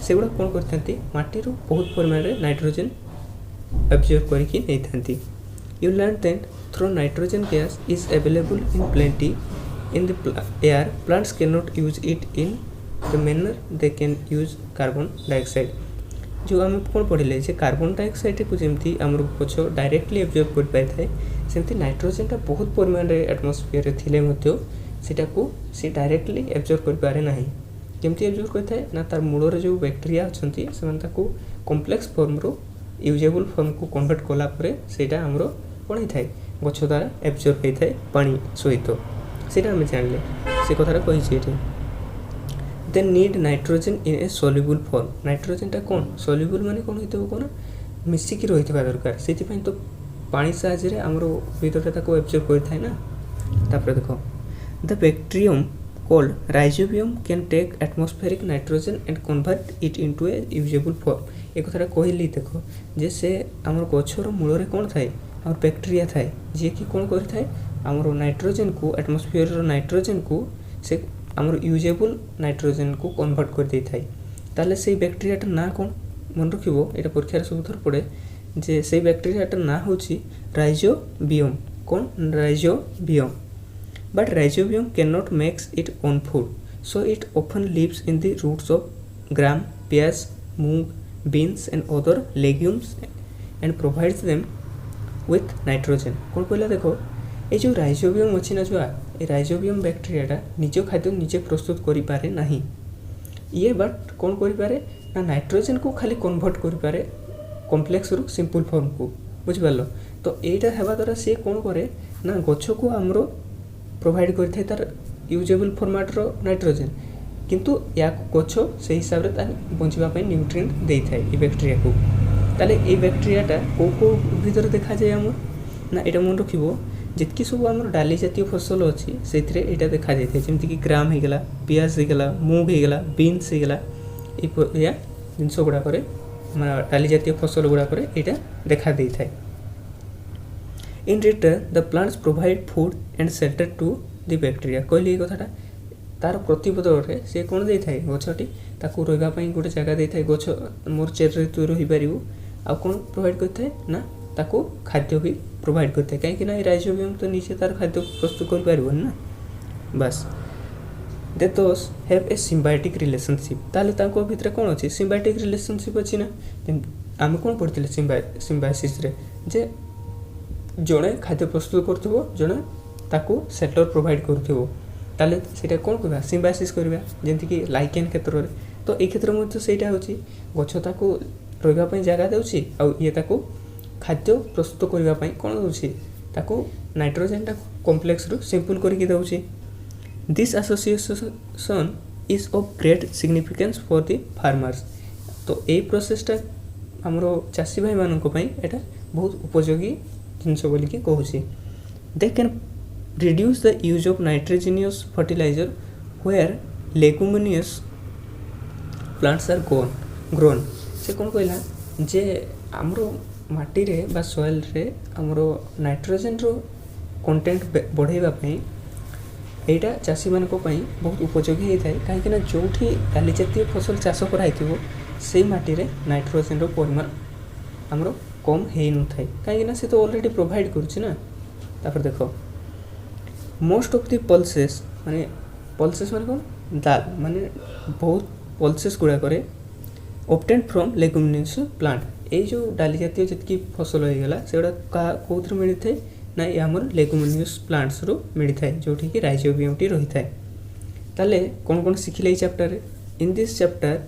से गुड़ा कौन करती माटी बहुत परिमाण में नाइट्रोजन एब्जॉर्ब करके नहीं था। You learn that through nitrogen gas is available in plenty in the air, plants cannot use it in the manner they can use carbon dioxide। जो आम कौन पढ़े से कार्बन डाइऑक्साइड को जमी आम गछ डायरेक्टली एब्जॉर्ब कर पाई थाए सेमती नाइट्रोजेनटा बहुत परिमाण में एटमॉस्फेयर थिले मध्य सेटा को सी डायरेक्टली एब्जॉर्ब कर पारे नाही। केमती एब्जॉर्ब करथाय ना तार मूलर जो बैक्टेरिया अछंती सेमान ताको कॉम्प्लेक्स फॉर्म रो यूजेबल फॉर्म को कन्वर्ट कला परे सेटा हमरो कौन होता है गछ द्वारा एब्जॉर्ब होता है पानी सहित सीटा आम जानले से कथा कही they need nitrogen in a soluble form नाइट्रोजनटा कौन सल्युबल माने कौन होइतो कौन मिसिकी रहितबा दरकार से तो पानी साहाय्य आमर भीतर ताको एब्जॉर्ब करता है ना। तापर देखो the bacterium called rhizobium can take atmospheric nitrogen and convert it into a usable form एक कथा कहली देखो जे से आमर गछर मूल कौन थाए आम बैक्टेरिया थाए जी कि कौन करें आमर नाइट्रोजन को एटमॉस्फेयर नाइट्रोजन को से आमर यूजेबल नाइट्रोजन को कन्वर्ट कर दे थाए ताले से बैक्टेरियाटा ना कौन मन रखिबो एटा परीक्षा सब थर पड़े जे से बैक्टेरियाटा ना होची राइजोबियम कौन Rhizobium but Rhizobium can not makes it own food so it often lives in the roots of gram peas moong beans and other legumes and provides them with nitrogen कौन कहला देखो ये जो राइजोबियम अच्छी ना जो ये राइजोबियम बैक्टेरियाटा निज खाद्य निजे प्रस्तुत करि पारे नहीं ये बट कौन करि पारे ना नाइट्रोजन को खाली कन्वर्ट करि पारे कॉम्प्लेक्स रु सिंपल फॉर्म को बुझिपारलो। तो एटा हेबा द्वारा से कौन करे ना गछ को हमरो प्रोवाइड करथाय तार यूजेबल फॉर्मेट रो नाइट्रोजन किंतु या गछ से हिसाब रे तार बंचिबा पई न्यूट्रिएंट देई थाय ए बैक्टेरिया को ताले ए बैक्टेरियाटा को भीतर देखा जाए आम ना यहाँ मन रखिबो जितकी सब आम डाली जातीय फसल अच्छी से यहाँ देखा जाए जमीक ग्राम होगला पियाज होगला मूग होगला बीन्स होगला या जिनस गुड़ाक डाली जातीय फसल गुड़ाक यहाँ देखा दे था। In return the plants provide food and shelter to the bacteria कहली कथाटा तार प्रतिबदल में सी कौन दे था गछटी ताकू रही गोटे जगह दे था गछ मोर चेर तु रही पार आ कौन प्रोवाइड करता है ना ताको खाद्य भी प्रोवाइड करता है कहीं राइजोबियम तो नीचे तार खाद्य प्रस्तुत कर पार ना बस दे दोस हैव ए सिम्बायोटिक रिलेशनशिप ताले ताको भितर कौन अच्छी सिम्बायोटिक रिलेशनशिप अच्छी ना आम कौन पढ़ते सिम्बायोसिस रे जे जड़े खाद्य प्रस्तुत करुव जड़े ताको सेटलर प्रोवाइड करुव ताले सेटा कौन करवा सिम्बायोसिस करवा जमीक लाइकेन क्षेत्र में तो ये क्षेत्र में सेटा होची गछ ताको रही जगह देउछि आ ये ताको खाद्य प्रस्तुत करने कौन दूसरी ताको नाइट्रोजनटा कॉम्प्लेक्स रु सिंपल करके दूसरी। This association is of great significance for the farmers तो ये प्रोसेसटा आमर चाषी भाई मानक यहाँ बहुत उपयोगी जिनस बोलिकी कहूँ they can reduce the use of nitrogenous fertilizer where leguminous plants are grown से कौन कहला जे आमर माटी रे बा सॉइल रे आमर नाइट्रोजन रो कंटेंट बढ़ाइबापी यहाँ चाषी मानक बहुत उपयोगी होता है कहीं जोठी डाली जातीय फसल चाष कराई से माटी रे नाइट्रोजन रो परिमाण आमर कम हो न था कहीं से तो ऑलरेडी प्रोवाइड करुच्छे तापर देखो मोस्ट ऑफ द पल्सेस माने कौन दाल माने बहुत पल्सेस गुड़ाक ऑब्टेन्ड फ्रॉम लेगुमिनेस प्लांट ये जो डाली जातीय जितकी फसल होगला से कौन मिलता है ना ये आमर लेगुमिनियस प्लांट्स रु मिलता है जोठी कि राइजोबियम टी रही है। ताले कौन कौन शिखिले chapter in this chapter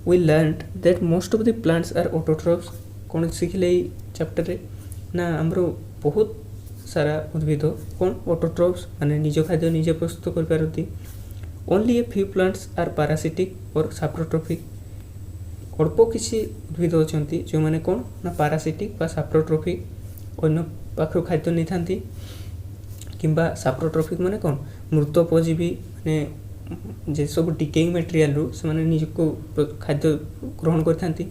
we learned that most of the plants are autotrophs. कौन शिखिले चैप्टर ना आमर बहुत सारा उद्भिद कौन ऑटोट्रॉफ्स माने निज खाद्य निजे प्रस्तुत कर पारती। Only a few plants are parasitic or saprotrophic. अल्प किसी उद्भिद अच्छा जो मैंने कौन ना पैरासिटिक बा सैप्रोट्रॉफिक अन्य पाखर खाद्य नहीं था किंबा सैप्रोट्रॉफिक माने कौन मृतोपजीवी माने जे सब डिकेइंग मटेरियल रु से माने निज को खाद्य ग्रहण करथांती।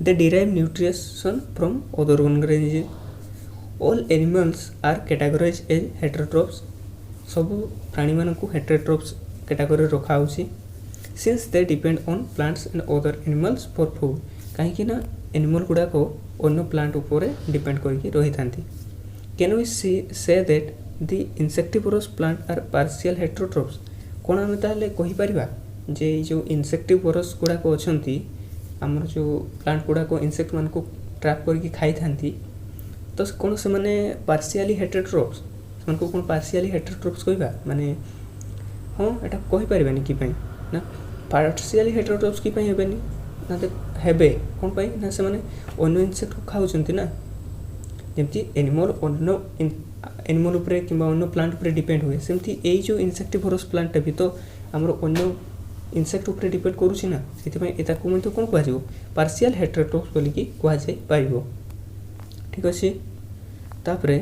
They derive nutrition from other organisms. All animals are categorised as heterotrophs. सब प्राणी मान को हेटेरोट्रॉफ्स कैटेगरी रखा होची since they depend on plants and other animals for food. कहीं ना एनिमल गुड़ाक अन्य प्लांट उपर डिपेंड करके रही था। Can we say that the insectivorous plant are partial heterotrophs. कौन आम ताले कहीपर जे जो इंसेक्टिवोरस गुड़ाक अच्छा आमर जो प्लांट गुड़ाक इंसेक्ट मान को ट्रैप करके खाई था तो कौन से माने पार्शियली हेटेरोट्रॉफ्स से कौन पार्शियली हेटेरोट्रॉफ्स कहवा माने हाँ एटा कही पारिबानी कि ना पार्शियली हेटेरोट्रॉफ्स कि हेबेनी ना हेबे कौन पाई ना से माने अन्य इंसेक्ट को खाऊचंती ना जमती एनिमल अन्य एनिमल उपरे किंबा अन्य प्लांट उपरे डिपेंड हुए सेमती ए जो इंसेक्टिवोरस प्लांट भी तो आमर अन्य इंसेक्ट उपरे डिपेंड करूची ना सेति एता को मते कोन कहजिवो पार्शियल हेटेरोट्रॉफ्स बोली कि कहा जाय पारिबो। ठीक अच्छे तापरे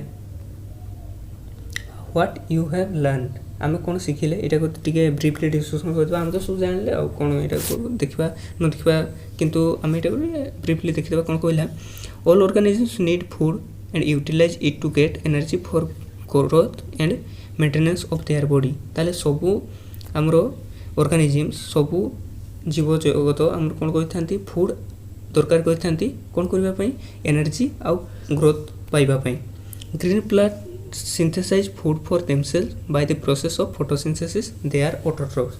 व्हाट यू हैव लर्नड आम कौन शिखिले यहाँ को टे ब्रीफली डिस्कसन करवा आम तो सब जानले आ कौन यहाँ को देखा न देखा किंतु आम यहाँ ब्रीफली देखा कौन कहला all organisms need food and utilise it to get energy for growth and maintenance of their body. ताले सबू आमर ऑर्गेनिजम्स सबू जीव जगत आम कौन करते फूड दरकार करते कौन करने एनर्जी आउ ग्रोथ पाइबापी। Green plant synthesize food for themselves by the process of photosynthesis they are autotrophs।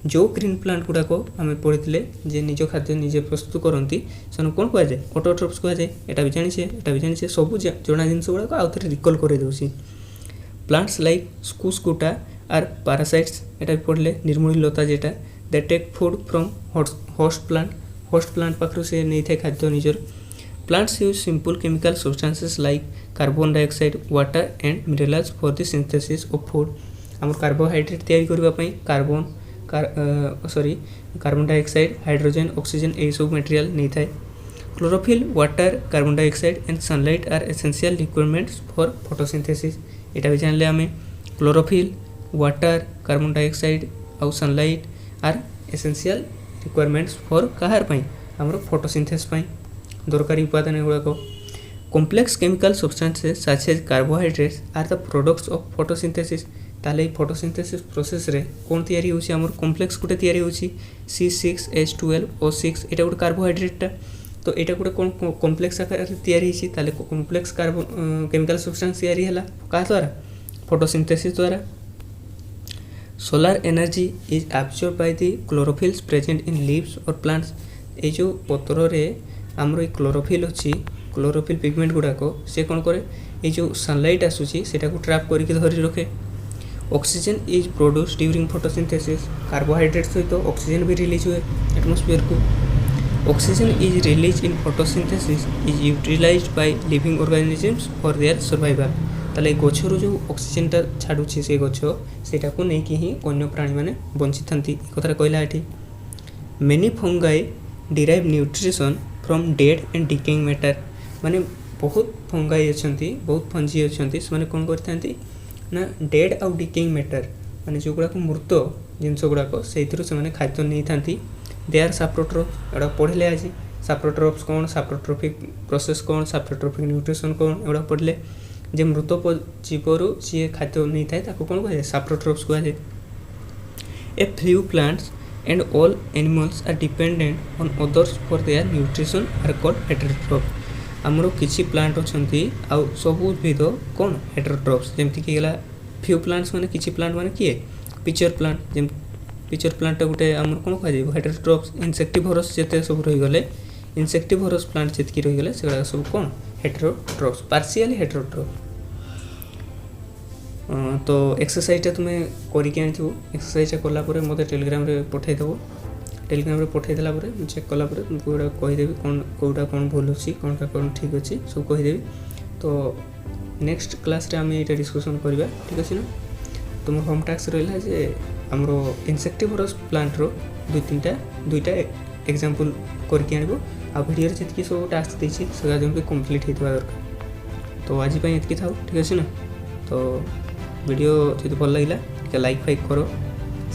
जो ग्रीन प्लांट गुड़ाक आम पढ़ी जे निज खाद्य निजे प्रस्तुत करती से कौन कह जाए ऑटोट्रॉफ्स कह जाए। यहाँ भी जानी सब जना जिन गुड़ाक आउ थे रिकल कर दूसरी। Plants like Cuscuta are parasites यहाँ भी पढ़ले निर्मूली लता जेटा they take food from host plant पाखर से नहीं था खाद्य निजर। Plants use simple chemical substances like carbon dioxide water and minerals for the synthesis of food. आम कार्बोहाइड्रेट तैयारी करने कार्बन डाइऑक्साइड हाइड्रोजन ऑक्सीजन यही सब मटेरियल नहीं था। Chlorophyll water carbon dioxide and sunlight are essential requirements for photosynthesis. यहाँ भी जानले आम क्लोरोफिल वाटर कार्बन डाइऑक्साइड आउ sunlight are essential requirements for कहार आमर फोटोसिंथेसिस दरकारी उपादान गुड़ाक। Complex chemical substances such as carbohydrates are the products of photosynthesis. ताले फोटोसिंथेसिस प्रोसेस रे कौन तैयारी होची आमर कॉम्प्लेक्स गुटे तैयारी होची C6H12O6 एटा गुटे कार्बोहाइड्रेट तो एटा गुटे कौन कॉम्प्लेक्स आकार तैयारी होची ताले कॉम्प्लेक्स कार्बन केमिकल सब्सटेंस तैयारी हला का द्वारा फोटोसिंथेसिस द्वारा। Solar energy is absorb by the chlorophylls present in leaves और प्लांट्स। ए जो पत्र रे आमर क्लोरोफिल अच्छी क्लोरोफिल पिगमेंट गुड़ाक से कौन करे ये जो सनलाइट आसूसी सेटा को ट्रैप करके धरी रखे। Oxygen is produce during photosynthesis. Carbohydrate सहित ऑक्सीजन भी रिलीज हुए एटमॉस्फेयर को। Oxygen is release in photosynthesis is utilised by living organisms for their survival. ताले गछरु जो ऑक्सीजनटा छाड़ुछि से गछ सेटा को नहीं कि ही अन्य प्राणी माने बंची थांती कथा कहला एठी। Many fungi derive nutrition from dead and decaying matter. माने बहुत फंगाई अच्छी बहुत फंजी अच्छी से कौन करते ना डेड आउ डिकेइंग मैटर माने जो गुड़ाक मृत जिनस गुड़ाक से खाद्य नहीं था। दे आर सैप्रोट्रॉफ्स एड़ा पढ़ले आज सैप्रोट्रॉफ्स कौन सैप्रोट्रॉफिक प्रोसेस कौन सैप्रोट्रॉफिक न्यूट्रिशन कौन एड़ा पढ़ले जे मृत जीवर सी खाद्य नहीं था कौन कह सैप्रोट्रॉफ्स कह। ए few plants and all animals are dependent on others for their nutrition are called heterotrophs। आमर किसी प्लांट अच्छी आउ सब उद्भिद कौन हेटेरोट्रॉफ्स जमती कि गला फ्यू प्लांट्स माने किसी प्लांट माने किए पिक्चर प्लांट जेम पिक्चर प्लांट गोटे आमर कौन कह हेटेरोट्रॉफ्स। इंसेक्टिवोरस जिते सब रही गले इनसेक्टिवोरस प्लांट जितकी रहीगले से सब कौन हेटेरोट्रॉप्स पार्शियली हेटेरोट्रॉप्स। तो एक्सरसाइज तुम्हें करके आनी एक्सरसाइज कलापर मत टेलीग्राम रे पठेदेव। टेलीग्राम रे पठेदेला चेक कलापर तुमको गोटा कहीदेवी कौन कौटा कौन भूल अच्छी कौनटा कौन ठीक अच्छी सब कहीदेवी। तो नेक्स्ट क्लास रे आम ये डिस्कसन करवा ठीक अच्छे ना। तुम होम टास्क रहा जे आमर इनसेक्टिवोरस प्लांट रो दुईटा एग्जांपल करके आनबो आ वीडियो रे जितकी सब टास्क देछि से जमी कंप्लीट होता दरकार। तो आज ये था ठीक अच्छे ना। तो वीडियो जो भल लगे लाइक फाइक करो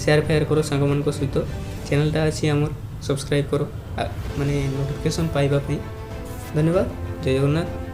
शेयर फायर करो सांग मान सहित चैनलटा अच्छी आमर सब्सक्राइब करो माने नोटिफिकेशन पाइबा। धन्यवाद। जय जगन्नाथ।